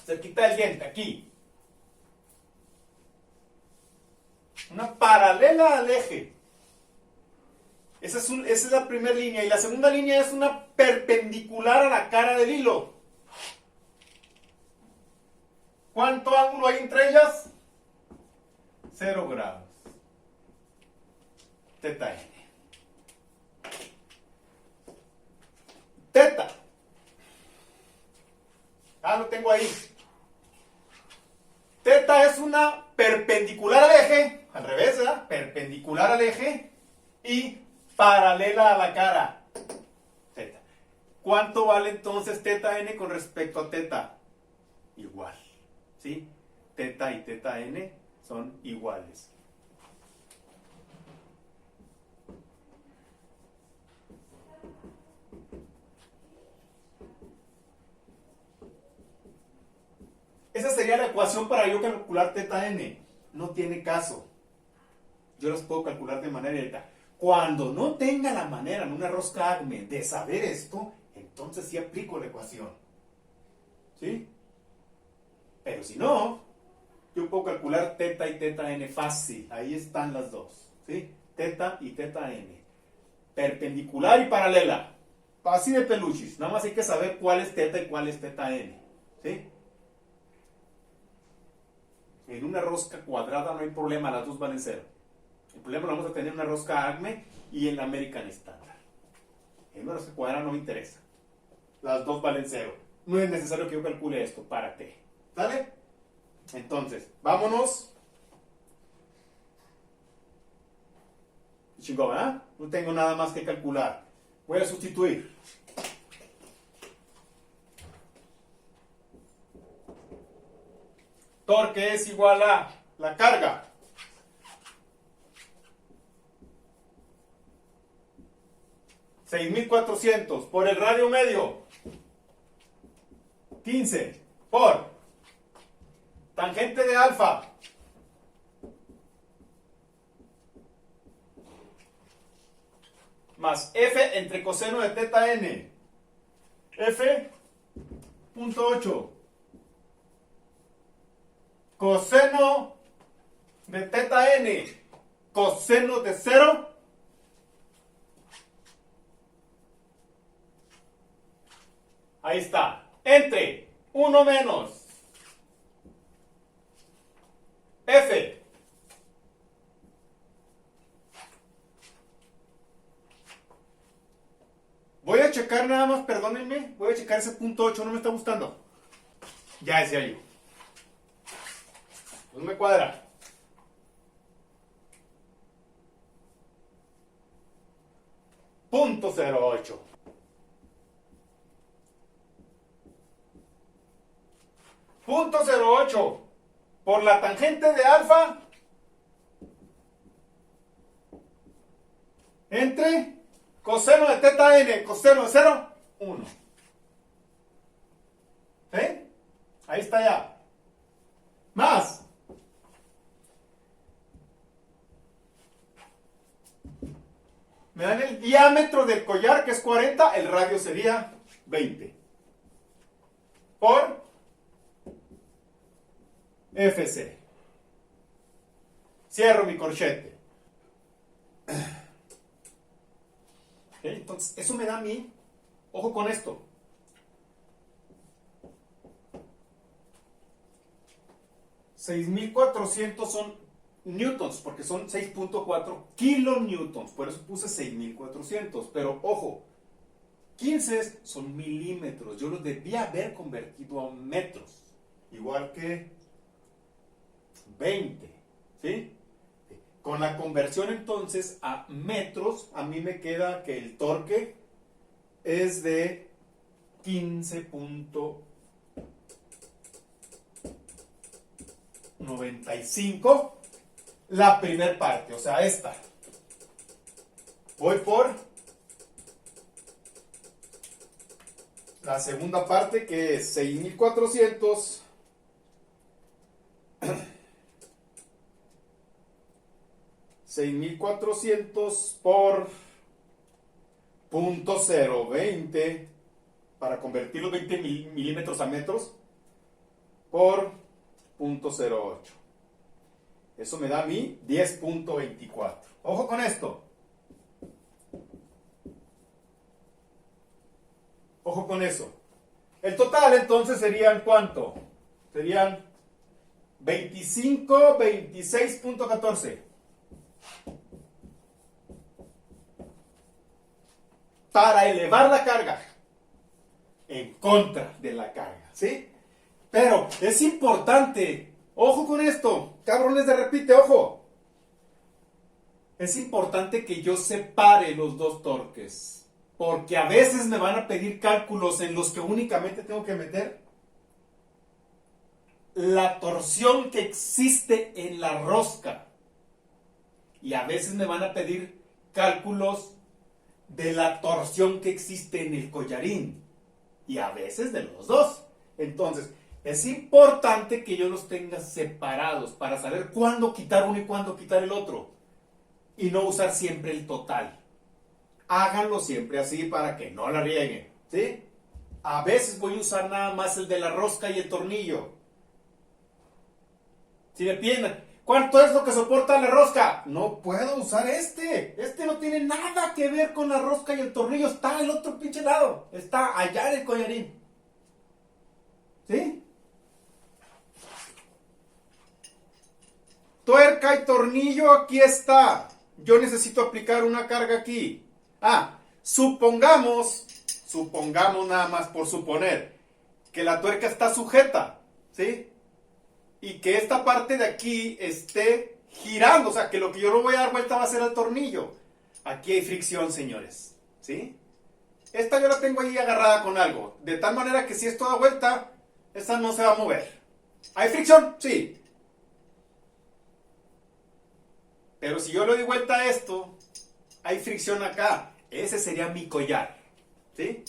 cerquita del diente, aquí. Una paralela al eje. Esa es la primera línea. Y la segunda línea es una perpendicular a la cara del hilo. ¿Cuánto ángulo hay entre ellas? 0 grados. Teta n. Teta. Lo tengo ahí. Teta es una perpendicular al eje, al revés, ¿verdad? Perpendicular al eje y paralela a la cara. Teta. ¿Cuánto vale entonces teta n con respecto a teta? Igual. ¿Sí? Teta y teta n son iguales. Esa sería la ecuación para yo calcular teta n. No tiene caso. Yo las puedo calcular de manera directa. Cuando no tenga la manera en una rosca ACME de saber esto, entonces sí aplico la ecuación. ¿Sí? Pero si no, yo puedo calcular teta y teta n fácil. Ahí están las dos. ¿Sí? Teta y teta n. Perpendicular y paralela. Así de peluchis. Nada más hay que saber cuál es teta y cuál es teta n. ¿Sí? En una rosca cuadrada no hay problema, las dos valen 0. El problema lo vamos a tener en una rosca ACME y en la American Standard. En una rosca cuadrada no me interesa. Las dos valen 0. No es necesario que yo calcule esto para T. ¿Sale? Entonces, vámonos. Chingón, ¿verdad? No tengo nada más que calcular. Voy a sustituir. Torque es igual a la carga. $6,400 por el radio medio. 15 por tangente de alfa. Más F entre coseno de teta n. F.8. Coseno de teta n. Coseno de 0. Ahí está. Entre 1 menos F. Voy a checar nada más, perdónenme. Voy a checar ese punto 8, no me está gustando. Ya decía yo. No me cuadra. Punto 08. Punto 08 por la tangente de alfa entre coseno de teta n, coseno de 0, 1. ¿Sí? Ahí está ya. Más. Me dan el diámetro del collar, que es 40, el radio sería 20. Por FC. Cierro mi corchete. ¿Okay? Entonces, eso me da a mí, ojo con esto, 6,400 son newtons, porque son 6.4 kilonewtons, por eso puse 6,400, pero ojo, 15 son milímetros, yo los debía haber convertido a metros, igual que 20, ¿sí? Con la conversión entonces a metros, a mí me queda que el torque es de 15.95, la primera parte, o sea, esta. Voy por la segunda parte, que es 6,400 6,400 por .020 para convertir los 20 milímetros a metros. por 0.08. Eso me da a mí 10.24. Ojo con esto. Ojo con eso. El total entonces serían ¿cuánto? Serían 25, 26.14. Para elevar la carga. En contra de la carga. ¿Sí? Pero es importante. Ojo con esto. Cabrones de repite, ojo. Es importante que yo separe los dos torques. Porque a veces me van a pedir cálculos en los que únicamente tengo que meter la torsión que existe en la rosca. Y a veces me van a pedir cálculos de la torsión que existe en el collarín. Y a veces de los dos. Entonces, es importante que yo los tenga separados para saber cuándo quitar uno y cuándo quitar el otro. Y no usar siempre el total. Háganlo siempre así para que no la rieguen, ¿sí? A veces voy a usar nada más el de la rosca y el tornillo. Si me piden, ¿cuánto es lo que soporta la rosca? No puedo usar este. Este no tiene nada que ver con la rosca y el tornillo. Está al otro pinche lado. Está allá en el collarín. ¿Sí? Tuerca y tornillo aquí está. Yo necesito aplicar una carga aquí. Supongamos nada más por suponer, que la tuerca está sujeta, ¿sí? Y que esta parte de aquí esté girando, o sea, que lo que yo le voy a dar vuelta va a ser el tornillo. Aquí hay fricción, señores, ¿sí? Esta yo la tengo ahí agarrada con algo, de tal manera que si esto da vuelta, esta no se va a mover. ¿Hay fricción? Sí. Pero si yo le doy vuelta a esto, hay fricción acá. Ese sería mi collar. ¿Sí?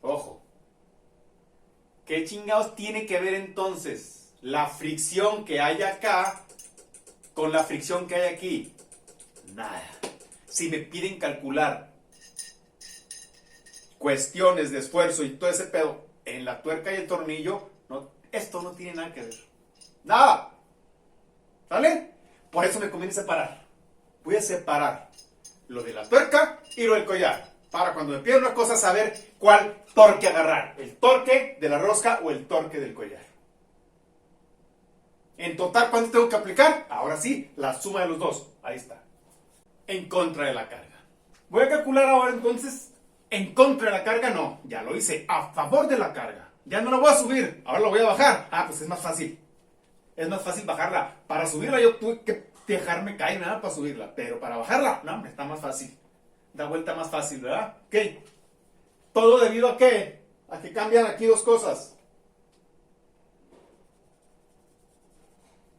Ojo. ¿Qué chingados tiene que ver entonces la fricción que hay acá con la fricción que hay aquí? Nada. Si me piden calcular cuestiones de esfuerzo y todo ese pedo en la tuerca y el tornillo, no, esto no tiene nada que ver. Nada. ¿Sale? Por eso me conviene separar. Voy a separar lo de la tuerca y lo del collar. Para cuando me pidan una cosa saber cuál torque agarrar. El torque de la rosca o el torque del collar. En total, ¿cuánto tengo que aplicar? Ahora sí, la suma de los dos. Ahí está. En contra de la carga. Voy a calcular ahora entonces. En contra de la carga no. Ya lo hice. A favor de la carga. Ya no la voy a subir. Ahora la voy a bajar. Pues es más fácil. Es más fácil bajarla. Para subirla yo tuve que dejarme caer nada para subirla. Pero para bajarla, no, hombre, está más fácil. Da vuelta más fácil, ¿verdad? Ok. ¿Todo debido a qué? A que cambian aquí dos cosas.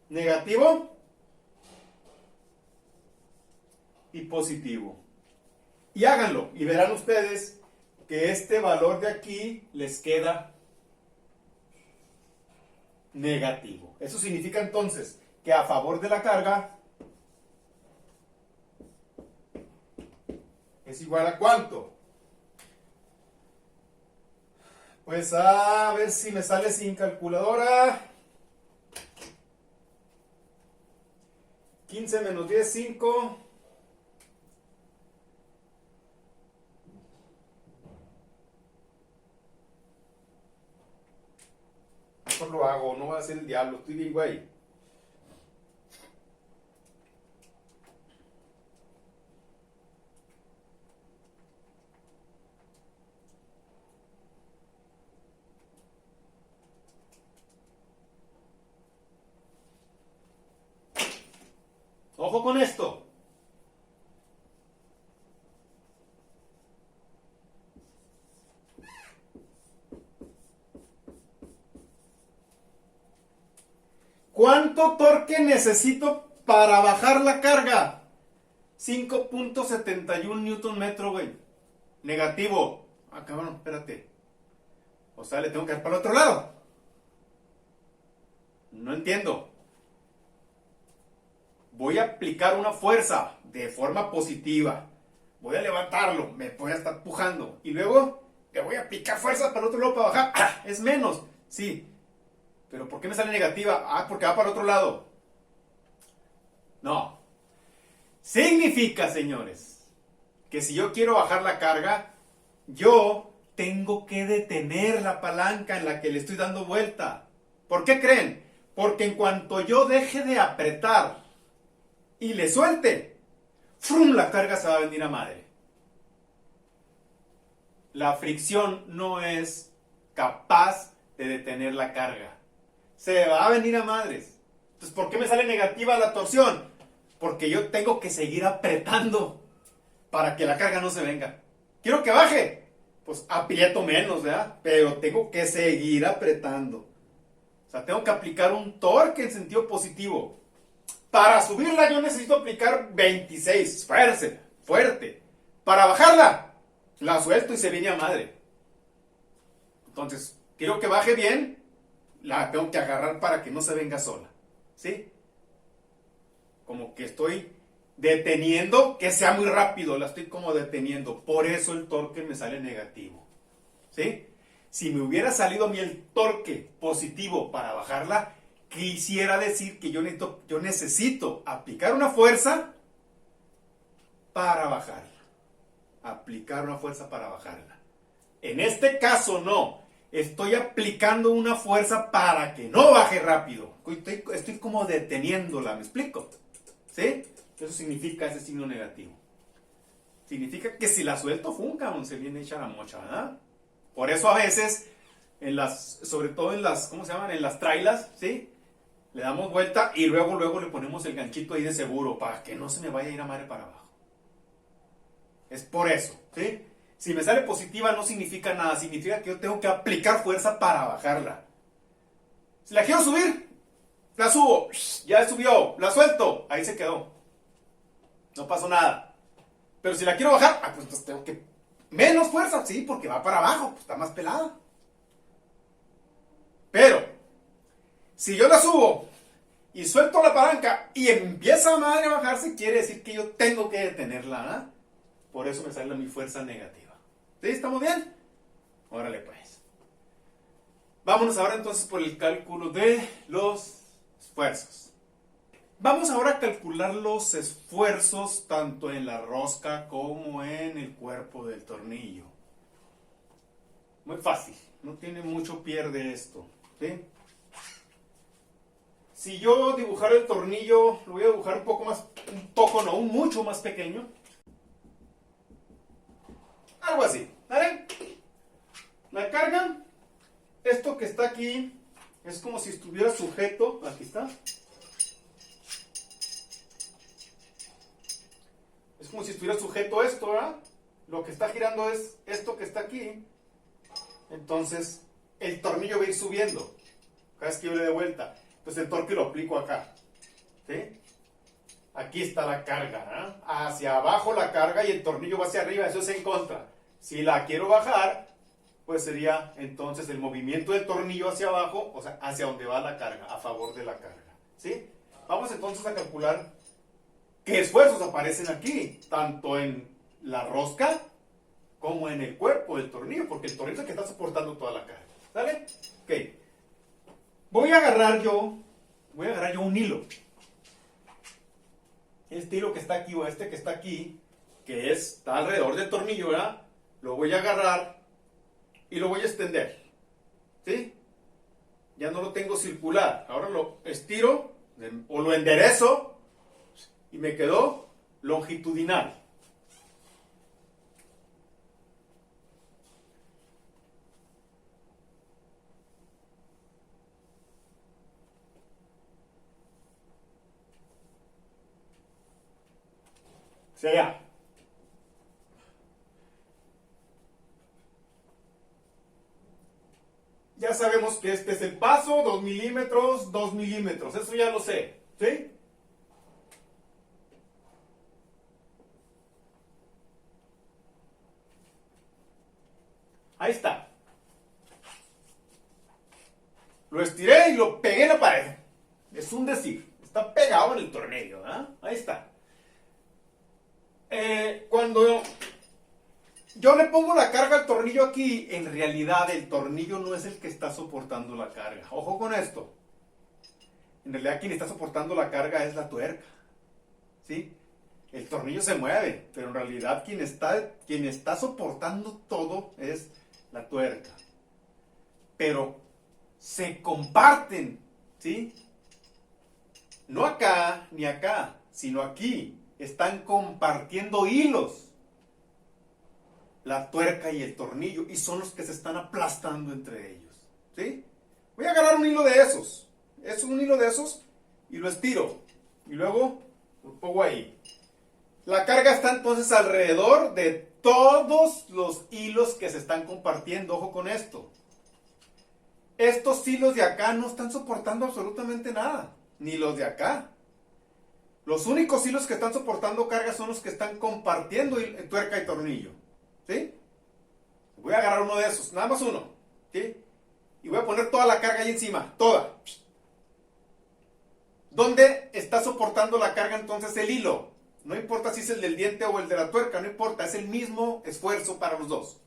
Negativo y positivo. Y háganlo. Y verán ustedes que este valor de aquí les queda negativo. Eso significa entonces que a favor de la carga es igual a ¿cuánto? Pues a ver si me sale sin calculadora. 15 menos 10, 5. Mejor lo hago, no va a ser el diablo, estoy bien güey. Ojo con esto. ¿Cuánto torque necesito para bajar la carga? 5.71 Newton metro, güey. Negativo. Cabrón, espérate. O sea, le tengo que dar para el otro lado. No entiendo. Voy a aplicar una fuerza de forma positiva. Voy a levantarlo, me voy a estar pujando. Y luego le voy a aplicar fuerza para el otro lado para bajar. Es menos, sí. ¿Pero por qué me sale negativa? Ah, porque va para otro lado. No. Significa, señores, que si yo quiero bajar la carga, yo tengo que detener la palanca en la que le estoy dando vuelta. ¿Por qué creen? Porque en cuanto yo deje de apretar y le suelte, ¡frum!, la carga se va a venir a madre. La fricción no es capaz de detener la carga. Se va a venir a madres. Entonces, ¿por qué me sale negativa la torsión? Porque yo tengo que seguir apretando para que la carga no se venga. ¿Quiero que baje? Pues aprieto menos, ¿verdad? Pero tengo que seguir apretando. O sea, tengo que aplicar un torque en sentido positivo. Para subirla yo necesito aplicar 26, fuerte. Para bajarla, la suelto y se viene a madre. Entonces, quiero que baje bien, la tengo que agarrar para que no se venga sola. ¿Sí? Como que estoy deteniendo, que sea muy rápido, la estoy como deteniendo. Por eso el torque me sale negativo. ¿Sí? Si me hubiera salido a mí el torque positivo para bajarla, quisiera decir que yo necesito aplicar una fuerza para bajarla. Aplicar una fuerza para bajarla. En este caso no. Estoy aplicando una fuerza para que no baje rápido. Estoy como deteniéndola, ¿me explico? ¿Sí? Eso significa ese signo negativo. Significa que si la suelto, funca, se viene hecha la mocha, ¿verdad? Por eso a veces, sobre todo en las, ¿cómo se llaman? En las trailas, ¿sí? Le damos vuelta y luego le ponemos el ganchito ahí de seguro para que no se me vaya a ir a madre para abajo. Es por eso, ¿sí? Si me sale positiva no significa nada, significa que yo tengo que aplicar fuerza para bajarla. Si la quiero subir, la subo, ya subió, la suelto, ahí se quedó. No pasó nada. Pero si la quiero bajar, pues entonces tengo que menos fuerza, sí, porque va para abajo, pues está más pelada. Pero, si yo la subo y suelto la palanca y empieza a madre a bajarse, quiere decir que yo tengo que detenerla, ¿verdad? Por eso me sale mi fuerza negativa. ¿Sí? ¿Estamos bien? Órale pues. Vámonos ahora entonces por el cálculo de los esfuerzos. Vamos ahora a calcular los esfuerzos tanto en la rosca como en el cuerpo del tornillo. Muy fácil, no tiene mucho pierde esto, ¿sí? Si yo dibujara el tornillo, lo voy a dibujar mucho más pequeño. Algo así, ¿vale? La carga, esto que está aquí, es como si estuviera sujeto, aquí está. Es como si estuviera sujeto a esto, ¿verdad? Lo que está girando es esto que está aquí. Entonces, el tornillo va a ir subiendo. Cada vez que yo le dé vuelta. Entonces el torque lo aplico acá. ¿Sí? Aquí está la carga, ¿eh? Hacia abajo la carga y el tornillo va hacia arriba, eso es en contra. Si la quiero bajar, pues sería entonces el movimiento del tornillo hacia abajo, o sea, hacia donde va la carga, a favor de la carga. ¿Sí? Vamos entonces a calcular qué esfuerzos aparecen aquí, tanto en la rosca como en el cuerpo del tornillo, porque el tornillo es el que está soportando toda la carga. ¿Sale? Ok. Voy a agarrar yo un hilo. Este hilo que está aquí o este que está aquí, que está alrededor del tornillo, ¿verdad? Lo voy a agarrar y lo voy a extender. ¿Sí? Ya no lo tengo circular. Ahora lo estiro o lo enderezo y me quedó longitudinal. O sea, ya sabemos que este es el paso, 2 milímetros, 2 milímetros. Eso ya lo sé. ¿Sí? Ahí está. Lo estiré y lo pegué en la pared. Es un decir. Está pegado en el tornillo, ¿eh? Ahí está. Cuando yo le pongo la carga al tornillo aquí, en realidad el tornillo no es el que está soportando la carga. Ojo con esto. En realidad quien está soportando la carga es la tuerca. ¿Sí? El tornillo se mueve, pero en realidad quien está soportando todo es la tuerca. Pero se comparten, ¿sí? No acá ni acá, sino aquí. Están compartiendo hilos, la tuerca y el tornillo, y son los que se están aplastando entre ellos, ¿sí? Voy a agarrar un hilo de esos. Es un hilo de esos y lo estiro. Y luego lo pongo ahí. La carga está entonces alrededor de todos los hilos que se están compartiendo. Ojo con esto. Estos hilos de acá no están soportando absolutamente nada. Ni los de acá. Los únicos hilos que están soportando carga son los que están compartiendo tuerca y tornillo. ¿Sí? Voy a agarrar uno de esos. Nada más uno. ¿Sí? Y voy a poner toda la carga ahí encima. Toda. ¿Dónde está soportando la carga entonces el hilo? No importa si es el del diente o el de la tuerca, no importa, es el mismo esfuerzo para los dos.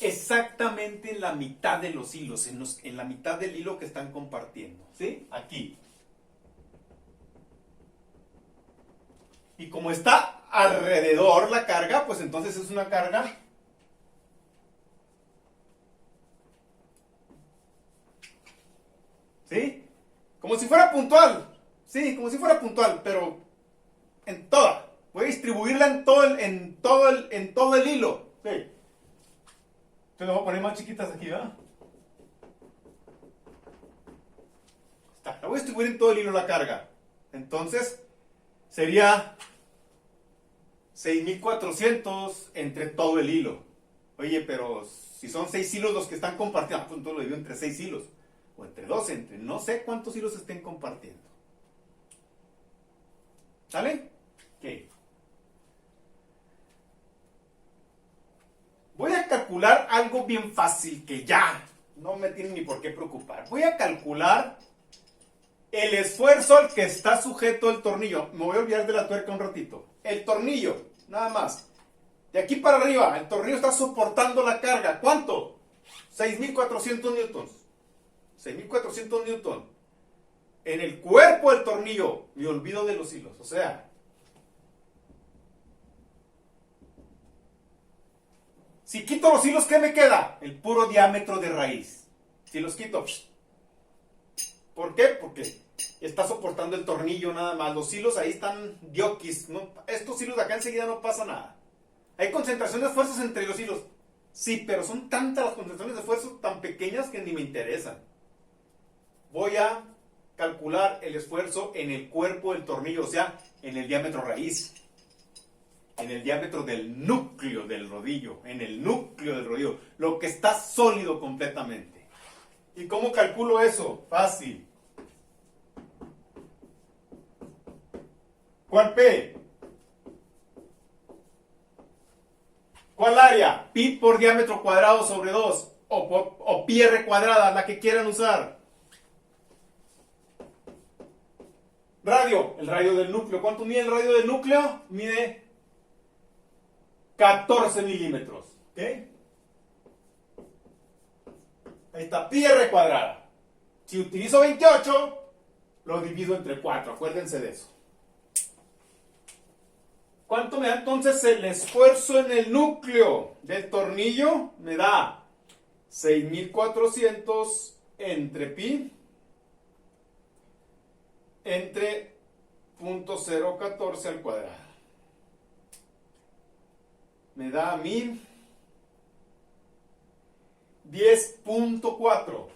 Exactamente en la mitad de los hilos, en la mitad del hilo que están compartiendo. ¿Sí? Aquí. Y como está alrededor la carga, pues entonces es una carga ¿sí? Como si fuera puntual. Sí, como si fuera puntual, pero en toda. Voy a distribuirla en todo el hilo. Sí. Entonces lo voy a poner más chiquitas aquí, ¿verdad? Está. La voy a distribuir en todo el hilo la carga. Entonces, sería 6,400 entre todo el hilo. Oye, pero si son 6 hilos los que están compartiendo, pues entonces lo divido entre 6 hilos. O entre 12, entre no sé cuántos hilos estén compartiendo. ¿Sale? Ok. Voy a calcular algo bien fácil que ya no me tiene ni por qué preocupar. Voy a calcular el esfuerzo al que está sujeto el tornillo. Me voy a olvidar de la tuerca un ratito. El tornillo, nada más. De aquí para arriba, el tornillo está soportando la carga. ¿Cuánto? 6,400 newtons. 6,400 newtons. En el cuerpo del tornillo, me olvido de los hilos. O sea, si quito los hilos, ¿qué me queda? El puro diámetro de raíz. Si los quito, ¿por qué? Porque está soportando el tornillo nada más. Los hilos ahí están diokis. No, estos hilos de acá enseguida no pasa nada. Hay concentración de fuerzas entre los hilos. Sí, pero son tantas las concentraciones de fuerzas tan pequeñas que ni me interesan. Voy a calcular el esfuerzo en el cuerpo del tornillo, o sea, en el diámetro raíz. En el diámetro del núcleo del rodillo. En el núcleo del rodillo. Lo que está sólido completamente. ¿Y cómo calculo eso? Fácil. ¿Cuál P? ¿Cuál área? Pi por diámetro cuadrado sobre 2. O pi r cuadrada, la que quieran usar. Radio, el radio del núcleo. ¿Cuánto mide el radio del núcleo? Mide 14 milímetros. ¿Ok? Ahí está, pi r cuadrada. Si utilizo 28, lo divido entre 4. Acuérdense de eso. ¿Cuánto me da entonces el esfuerzo en el núcleo del tornillo? Me da 6,400 entre pi entre 0.014 al cuadrado. Me da a mí 10.4.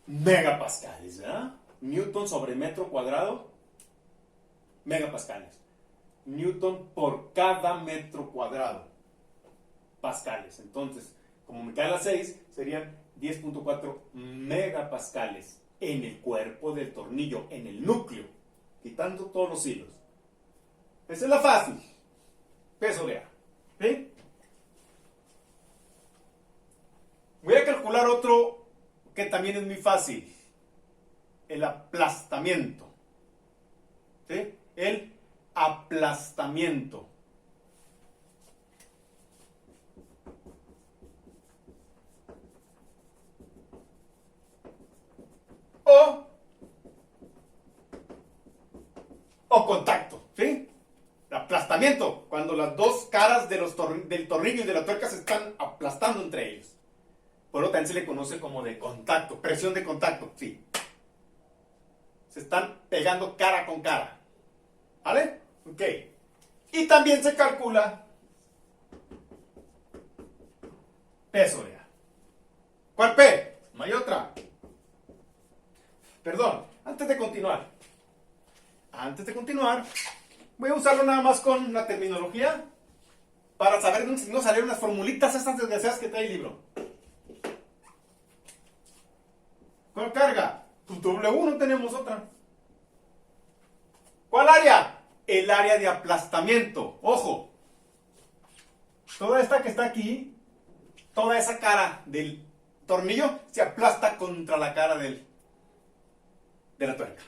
Megapascales, ¿verdad? Newton sobre metro cuadrado, megapascales. Newton por cada metro cuadrado, pascales. Entonces, como me quedan las 6, serían 10.4 megapascales en el cuerpo del tornillo, en el núcleo, quitando todos los hilos. Esa es la fácil. Peso de A. ¿Sí? Voy a calcular hablar otro que también es muy fácil. El aplastamiento. ¿Sí? El aplastamiento. O contacto, ¿sí? El aplastamiento, cuando las dos caras del tornillo y de la tuerca se están aplastando entre ellos. Por lo tanto se le conoce como de contacto, presión de contacto, sí. Se están pegando cara con cara. ¿Vale? Ok. Y también se calcula peso de A. ¿Cuál P? No hay otra. Perdón, antes de continuar, voy a usarlo nada más con la terminología para saber dónde no salieron las formulitas estas desgraciadas que trae el libro. ¿Cuál carga? W, no tenemos otra. ¿Cuál área? El área de aplastamiento. Ojo, toda esta que está aquí, toda esa cara del tornillo se aplasta contra la cara de la tuerca.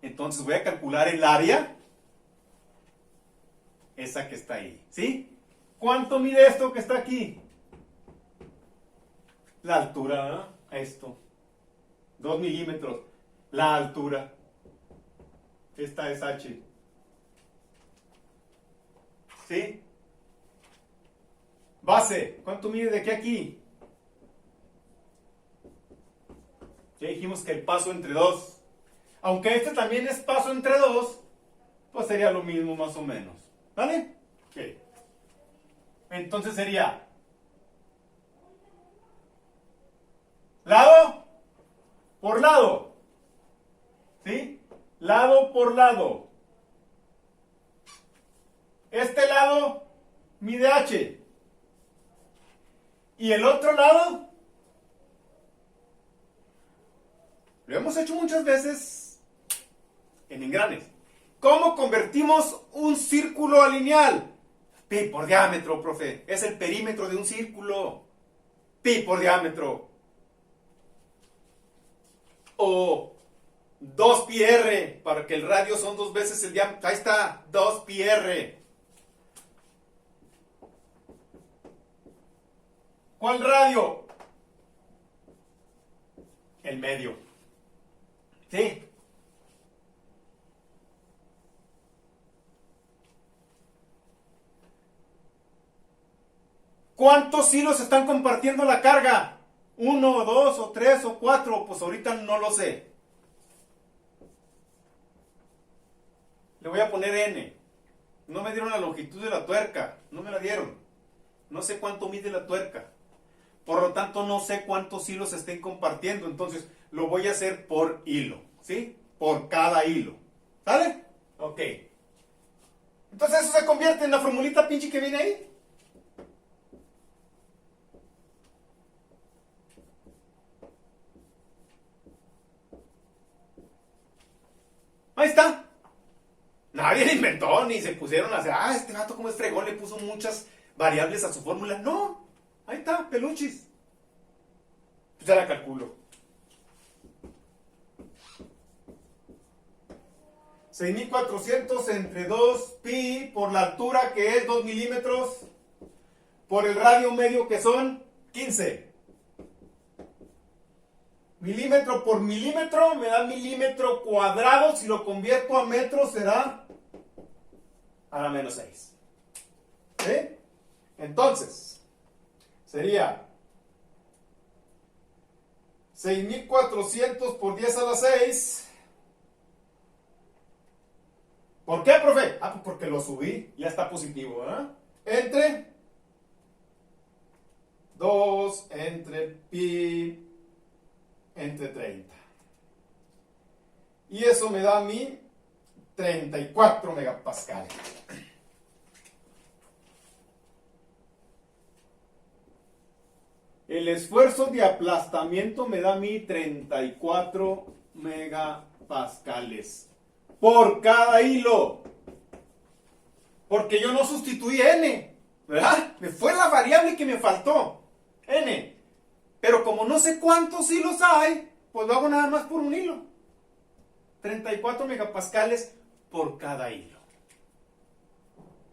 Entonces voy a calcular el área, esa que está ahí, ¿sí? ¿Cuánto mide esto que está aquí? La altura, ¿no? Esto. 2 milímetros. La altura. Esta es H. ¿Sí? Base. ¿Cuánto mide de aquí a aquí? Ya dijimos que el paso entre dos. Aunque este también es paso entre dos, pues sería lo mismo más o menos. ¿Vale? Ok. Entonces sería lado por lado. ¿Sí? Lado por lado. Este lado mide H. Y el otro lado lo hemos hecho muchas veces en engranes. ¿Cómo convertimos un círculo a lineal? Pi por diámetro, profe. Es el perímetro de un círculo. Pi por diámetro. O 2πr, para que el radio son 2 veces el diámetro. Ahí está, 2πr. ¿Cuál radio? El medio. ¿Sí? ¿Cuántos hilos están compartiendo la carga? ¿1, o 2, o 3, o 4? Pues ahorita no lo sé. Le voy a poner N. No me dieron la longitud de la tuerca. No me la dieron. No sé cuánto mide la tuerca. Por lo tanto, no sé cuántos hilos estén compartiendo. Entonces, lo voy a hacer por hilo. ¿Sí? Por cada hilo. ¿Sale? Ok. Entonces, eso se convierte en la formulita pinche que viene ahí. Ahí está. Nadie le inventó, ni se pusieron a hacer, este gato como es fregón, le puso muchas variables a su fórmula. No, ahí está, peluchis. Pues ya la calculo. 6400 entre 2 pi por la altura que es 2 milímetros por el radio medio que son 15. Milímetro por milímetro me da milímetro cuadrado. Si lo convierto a metro será a la menos 6. ¿Sí? Entonces, sería 6400 por 10 a la 6. ¿Por qué, profe? Pues porque lo subí. Ya está positivo, ¿verdad? Entre 2 entre pi entre 30. Y eso me da a mí 34 megapascales. El esfuerzo de aplastamiento me da a mí 34 megapascales por cada hilo. Porque yo no sustituí N, ¿verdad? Me fue la variable que me faltó. N. Pero como no sé cuántos hilos hay, pues lo hago nada más por un hilo. 34 megapascales por cada hilo.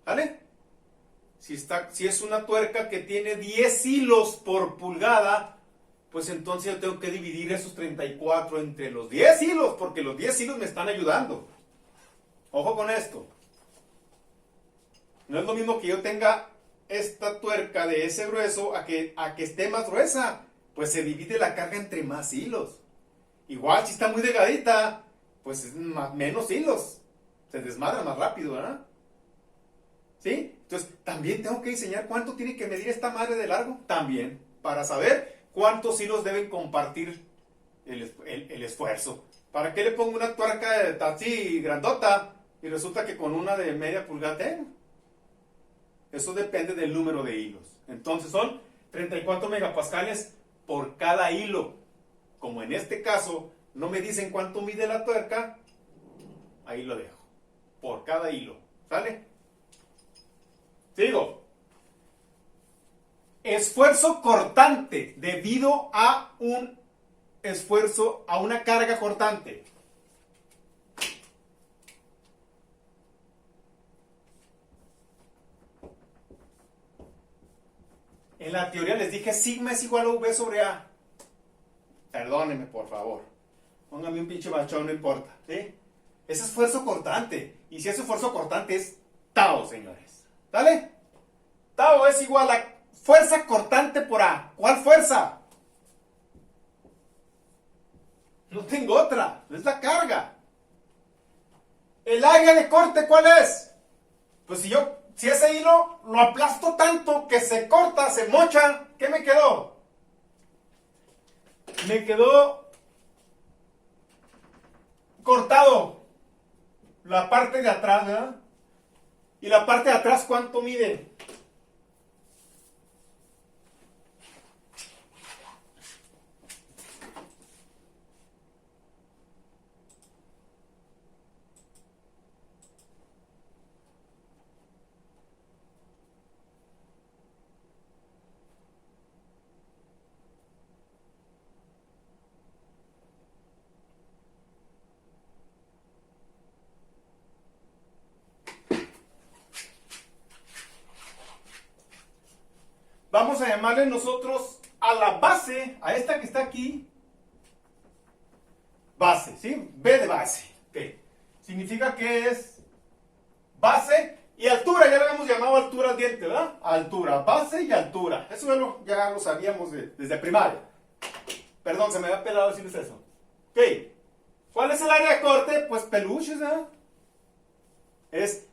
¿Vale? Si es una tuerca que tiene 10 hilos por pulgada, pues entonces yo tengo que dividir esos 34 entre los 10 hilos, porque los 10 hilos me están ayudando. Ojo con esto. No es lo mismo que yo tenga esta tuerca de ese grueso a que esté más gruesa. Pues se divide la carga entre más hilos. Igual si está muy delgadita, pues es menos hilos. Se desmadra más rápido, ¿verdad? ¿Sí? Entonces, también tengo que diseñar cuánto tiene que medir esta madre de largo. También, para saber cuántos hilos deben compartir el esfuerzo. ¿Para qué le pongo una tuerca así grandota y resulta que con una de media pulgada tengo? Eso depende del número de hilos. Entonces son 34 megapascales por cada hilo. Como en este caso no me dicen cuánto mide la tuerca, ahí lo dejo. Por cada hilo. ¿Sale? Sigo. Esfuerzo cortante debido a un esfuerzo, a una carga cortante. En la teoría les dije sigma es igual a V sobre A. Perdónenme, por favor. Pónganme un pinche machón, no importa. ¿Sí? Es esfuerzo cortante. Y si ese esfuerzo cortante es tau, señores. ¿Dale? Tau es igual a fuerza cortante por A. ¿Cuál fuerza? No tengo otra. Es la carga. ¿El área de corte cuál es? Pues si ese hilo lo aplasto tanto que se corta, se mocha, ¿qué me quedó? Me quedó cortado la parte de atrás, ¿verdad? ¿Y la parte de atrás cuánto mide? Vamos a llamarle nosotros a la base, a esta que está aquí, base, ¿sí? B de base. ¿Qué? Significa que es base y altura, ya lo habíamos llamado altura al diente, ¿verdad? Altura, base y altura. Eso ya lo sabíamos desde primaria. Perdón, se me había pelado decirles eso. Ok. ¿Cuál es el área de corte? Pues peluches, ¿verdad? Es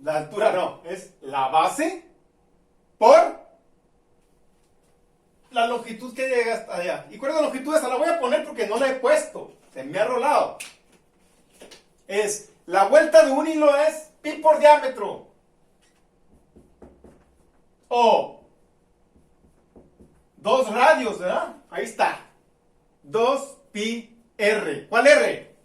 la altura, no, es la base por la longitud que llega hasta allá. ¿Y cuál es la longitud? Esa la voy a poner porque no la he puesto. Se me ha rolado. Es la vuelta de un hilo es pi por diámetro. O 2 radios, ¿verdad? Ahí está. 2 pi r. ¿Cuál r?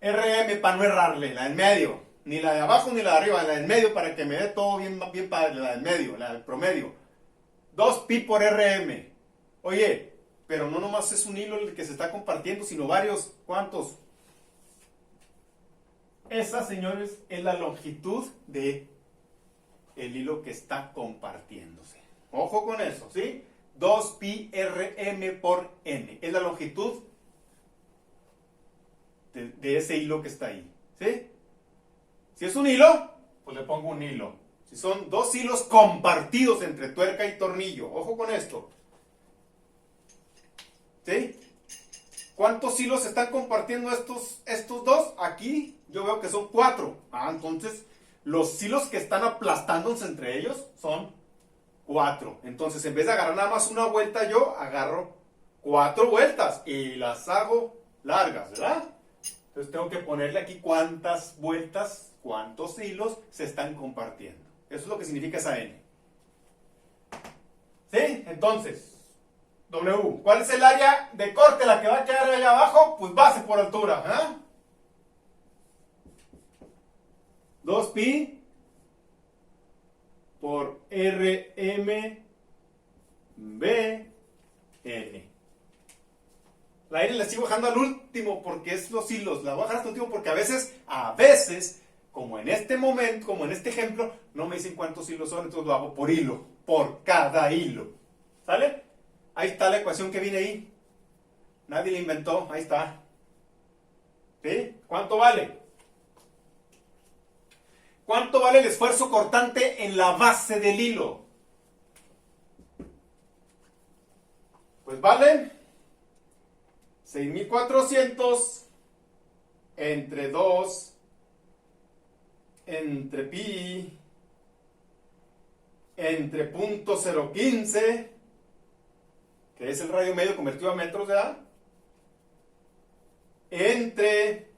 RM para no errarle, la del medio. Ni la de abajo ni la de arriba, la del medio para que me dé todo bien padre, la del medio, la del promedio. 2 pi por RM. Oye, pero no nomás es un hilo el que se está compartiendo, sino varios. ¿Cuántos? Esa, señores, es la longitud de el hilo que está compartiéndose. Ojo con eso, ¿sí? 2 pi rm por n. Es la longitud de ese hilo que está ahí, ¿sí? Si es un hilo, pues le pongo un hilo. Si son 2 hilos compartidos entre tuerca y tornillo, ojo con esto. ¿Sí? ¿Cuántos hilos se están compartiendo estos dos? Aquí yo veo que son 4. Entonces los hilos que están aplastándose entre ellos son 4. Entonces en vez de agarrar nada más una vuelta, yo agarro 4 vueltas y las hago largas, ¿verdad? Entonces tengo que ponerle aquí cuántas vueltas, cuántos hilos se están compartiendo. Eso es lo que significa esa N. ¿Sí? Entonces, W. ¿Cuál es el área de corte? La que va a quedar allá abajo, pues base por altura. 2 pi por RM B, N. La N la sigo dejando al último porque es los hilos. La voy a dejar hasta el último porque a veces, como en este momento, como en este ejemplo, no me dicen cuántos hilos son, entonces lo hago por hilo, por cada hilo. ¿Sale? Ahí está la ecuación que viene ahí. Nadie la inventó, ahí está. ¿Sí? ¿Cuánto vale? ¿Cuánto vale el esfuerzo cortante en la base del hilo? Pues vale 6,400 entre 2 entre pi entre .015, que es el radio medio convertido a metros, ¿verdad? Entre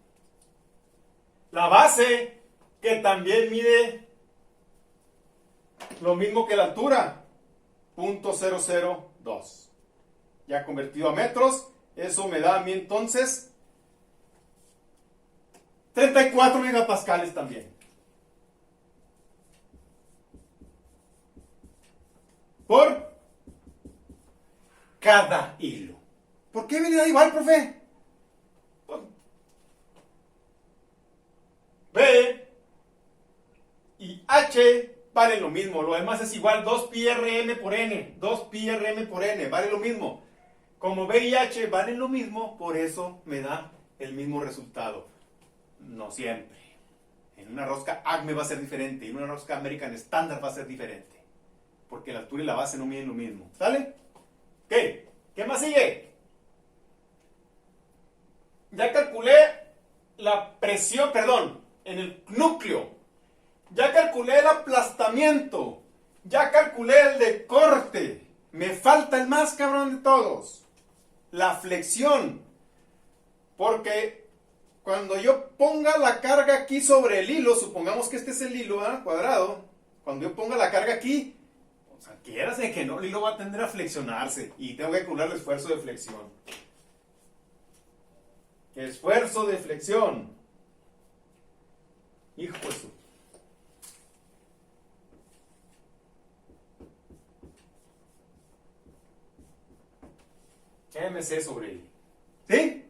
la base, que también mide lo mismo que la altura, .002. Ya convertido a metros, eso me da a mí entonces 34 megapascales también. Por cada hilo. ¿Por qué me da igual, profe? B y H valen lo mismo. Lo demás es igual 2πrm por n. 2πrm por n vale lo mismo. Como B y H valen lo mismo, por eso me da el mismo resultado. No siempre. En una rosca Acme va a ser diferente. Y en una rosca American Standard va a ser diferente. Porque la altura y la base no miden lo mismo. ¿Sale? ¿Qué? ¿Qué más sigue? Ya calculé la presión, en el núcleo. Ya calculé el aplastamiento. Ya calculé el de corte. Me falta el más cabrón de todos. La flexión. Porque cuando yo ponga la carga aquí sobre el hilo, supongamos que este es el hilo, ¿eh? Cuadrado. Cuando yo ponga la carga aquí, o sea, quieras de que no, el hilo va a tender a flexionarse. Y tengo que calcular el esfuerzo de flexión. Esfuerzo de flexión. Hijo de su. MC sobre I. ¿Sí?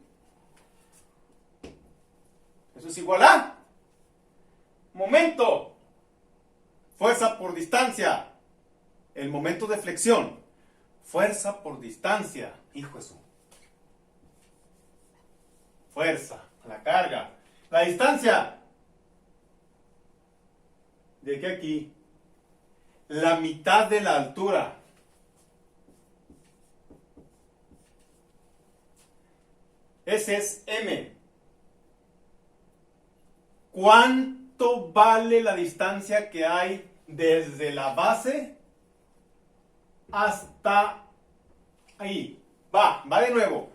Eso es igual a momento. Fuerza por distancia. El momento de flexión. Fuerza por distancia. Hijo de su. Fuerza. La carga. La distancia. ¿De aquí a aquí? La mitad de la altura. Ese es M. ¿Cuánto vale la distancia que hay desde la base hasta ahí? Va de nuevo.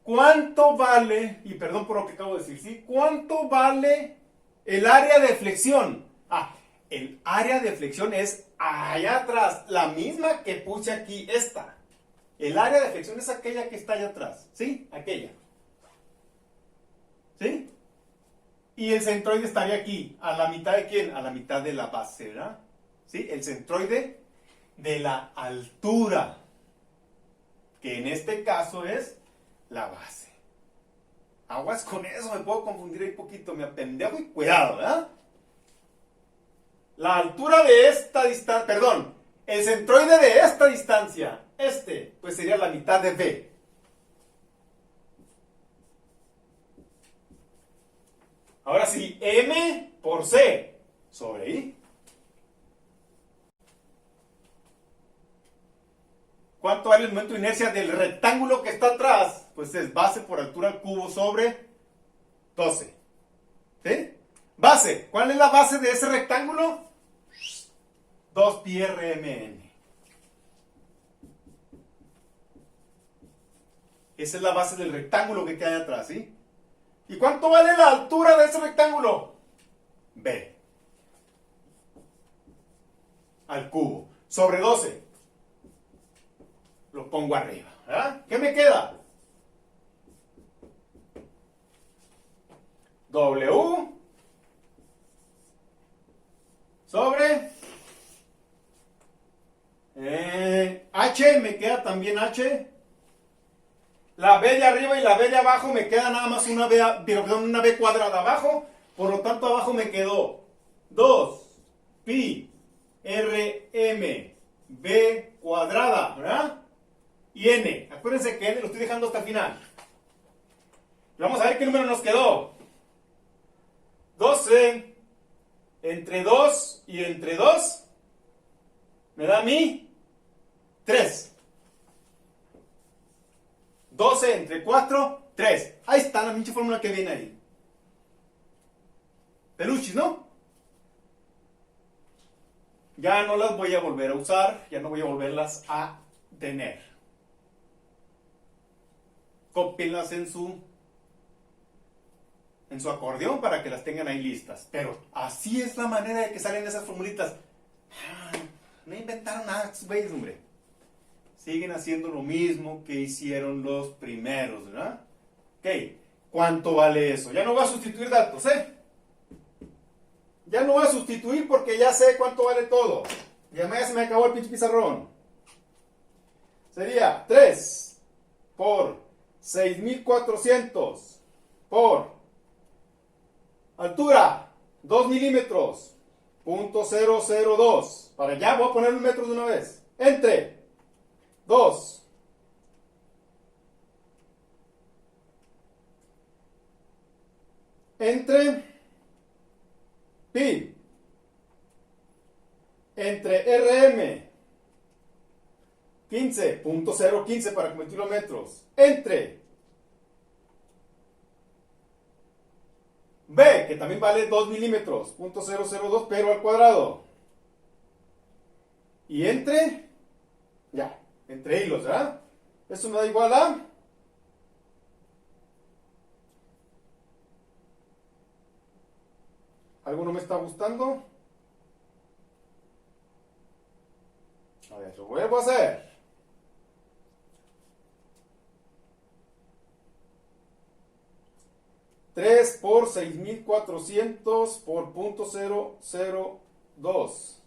¿Cuánto vale, y perdón por lo que acabo de decir, ¿sí? ¿Cuánto vale el área de flexión? El área de flexión es allá atrás, la misma que puse aquí, esta. El área de flexión es aquella que está allá atrás, ¿sí? Aquella. ¿Sí? Y el centroide estaría aquí. ¿A la mitad de quién? A la mitad de la base, ¿verdad? ¿Sí? El centroide de la altura. Que en este caso es la base. Aguas con eso, me puedo confundir ahí poquito. Me apendejo y cuidado, ¿verdad? La altura de esta distancia, el centroide de esta distancia, pues sería la mitad de B. Ahora sí, M por C sobre I. ¿Cuánto vale el momento de inercia del rectángulo que está atrás? Pues es base por altura al cubo sobre 12. ¿Sí? Base. ¿Cuál es la base de ese rectángulo? 2πrmn. Esa es la base del rectángulo que queda atrás, ¿sí? ¿Y cuánto vale la altura de ese rectángulo? B. Al cubo. Sobre 12. Lo pongo arriba. ¿Verdad? ¿Qué me queda? W sobre H H me queda también H. La B de arriba y la B de abajo me queda nada más una B cuadrada abajo. Por lo tanto, abajo me quedó 2 pi r m b cuadrada, ¿verdad? Y n. Acuérdense que n lo estoy dejando hasta el final. Vamos a ver qué número nos quedó. 12 entre 2 y entre 2 me da a mí 3. 12 entre 4, 3. Ahí está la pinche fórmula que viene ahí. Peluchis, ¿no? Ya no las voy a volver a usar, ya no voy a volverlas a tener. Cópienlas en su acordeón para que las tengan ahí listas. Pero así es la manera de que salen esas formulitas. No inventaron nada estos güeyes, hombre. Siguen haciendo lo mismo que hicieron los primeros, ¿verdad? Ok, ¿cuánto vale eso? Ya no voy a sustituir datos, ¿eh? Ya no voy a sustituir porque ya sé cuánto vale todo. Ya se me acabó el pinche pizarrón. Sería 3 por 6,400 por altura 2 milímetros, .002. Para allá voy a poner los metros de una vez. Entre 2 entre pi entre rm 15.015 para convertirlo a metros entre b, que también vale 2 milímetros, .002, pero al cuadrado, y entre hilos, ¿verdad? Eso me da igual a ¿algo no me está gustando? A ver, lo vuelvo a hacer. Tres por 6,400 por .002.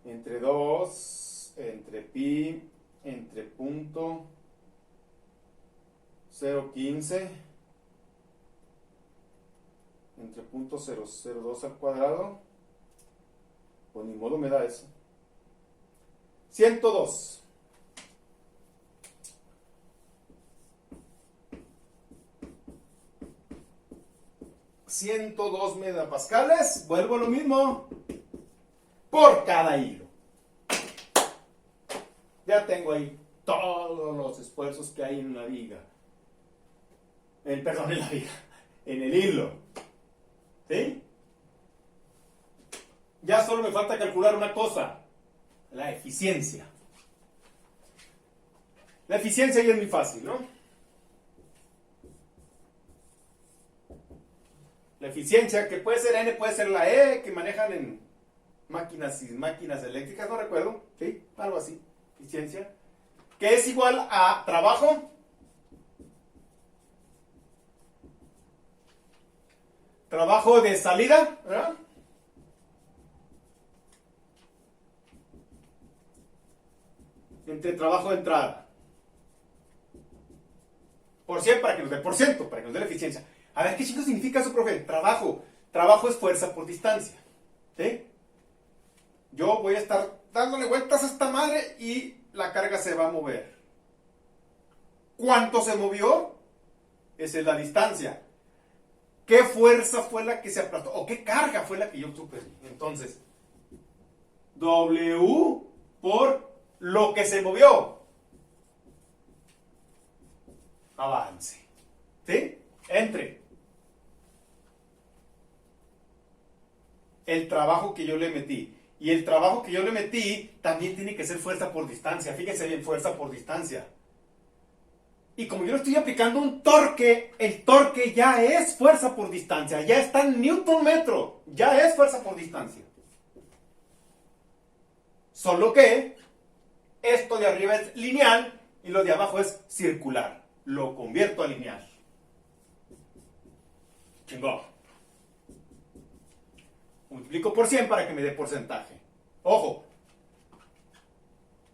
Entre 2, entre pi, entre punto 0,15, entre punto 002 al cuadrado, pues ni modo me da eso. 102. $102 megapascales, vuelvo a lo mismo, por cada hilo. Ya tengo ahí todos los esfuerzos que hay en la viga. En la viga. En el hilo. ¿Sí? Ya solo me falta calcular una cosa. La eficiencia. La eficiencia ya es muy fácil, ¿no? La eficiencia, que puede ser N, puede ser la E, que manejan en máquinas eléctricas, no recuerdo. ¿Sí? Algo así. Eficiencia, que es igual a trabajo de salida, ¿verdad? Entre trabajo de entrada. Por 100 para que nos dé por ciento, para que nos dé la eficiencia. A ver, ¿qué chico significa eso, profe? Trabajo es fuerza por distancia. ¿Sí? Yo voy a estar dándole vueltas a esta madre y la carga se va a mover. ¿Cuánto se movió? Esa es la distancia. ¿Qué fuerza fue la que se aplastó? ¿O qué carga fue la que yo tuve? Entonces, W por lo que se movió. Avance. ¿Sí? Entre el trabajo que yo le metí. Y el trabajo que yo le metí también tiene que ser fuerza por distancia. Fíjense bien, fuerza por distancia. Y como yo le estoy aplicando un torque, el torque ya es fuerza por distancia. Ya está en Newton metro. Ya es fuerza por distancia. Solo que esto de arriba es lineal y lo de abajo es circular. Lo convierto a lineal. Chingón. Multiplico por 100 para que me dé porcentaje. Ojo.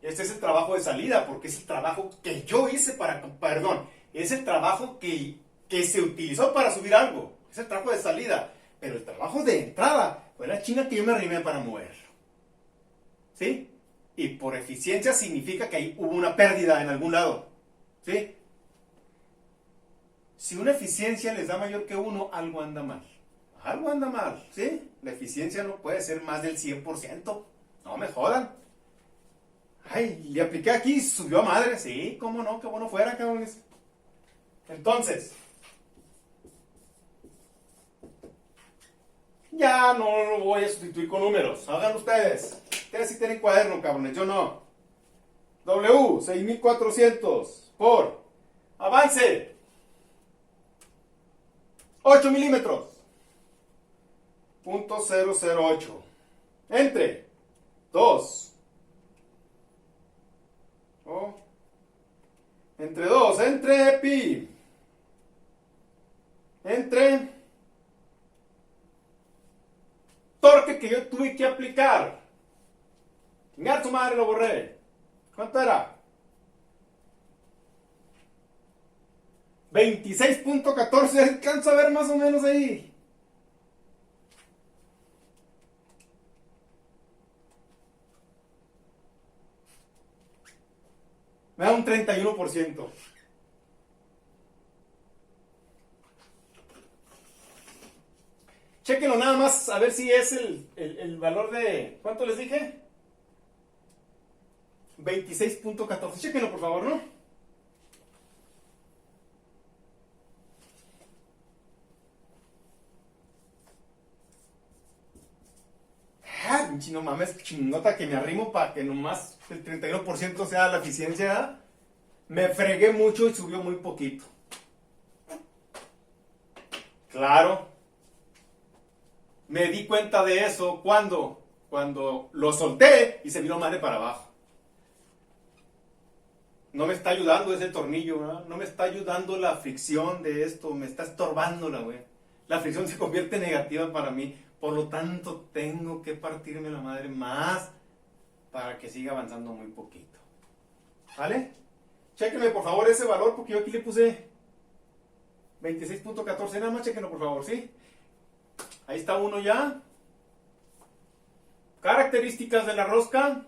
Este es el trabajo de salida, porque es el trabajo que yo hice perdón, es el trabajo que se utilizó para subir algo. Es el trabajo de salida. Pero el trabajo de entrada fue la chinga que yo me arrimé para moverlo. ¿Sí? Y por eficiencia significa que ahí hubo una pérdida en algún lado. ¿Sí? Si una eficiencia les da mayor que 1, algo anda mal. Algo anda mal, ¿sí? La eficiencia no puede ser más del 100%. No me jodan. Ay, le apliqué aquí y subió a madre. Sí, cómo no, qué bueno fuera, cabrones. Entonces, ya no lo voy a sustituir con números. Hagan ustedes. Ustedes sí tienen cuaderno, cabrones, yo no. W, 6400 por avance 8 milímetros. .008 entre 2 entre pi entre torque que yo tuve que aplicar. Chingar su madre, lo borré. ¿Cuánto era? 26.14. Alcanzo a ver más o menos ahí. Me da un 31%. Chequenlo nada más a ver si es el valor de... ¿Cuánto les dije? 26.14. Chequenlo por favor, ¿no? No mames, chingota que me arrimo para que nomás el 31% sea la eficiencia. Me fregué mucho y subió muy poquito. Claro. Me di cuenta de eso cuando lo solté y se vino más de para abajo. No me está ayudando ese tornillo, ¿verdad? No me está ayudando la fricción de esto, me está estorbándola, güey. La fricción se convierte en negativa para mí. Por lo tanto, tengo que partirme la madre más para que siga avanzando muy poquito. ¿Vale? Chéquenme por favor ese valor porque yo aquí le puse 26.14. Nada más chéquenlo por favor, ¿sí? Ahí está uno ya. Características de la rosca.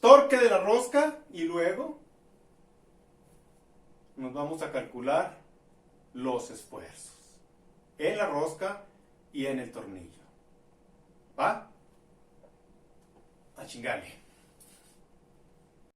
Torque de la rosca. Y luego nos vamos a calcular los esfuerzos en la rosca y en el tornillo. ¿Va? A chingarle.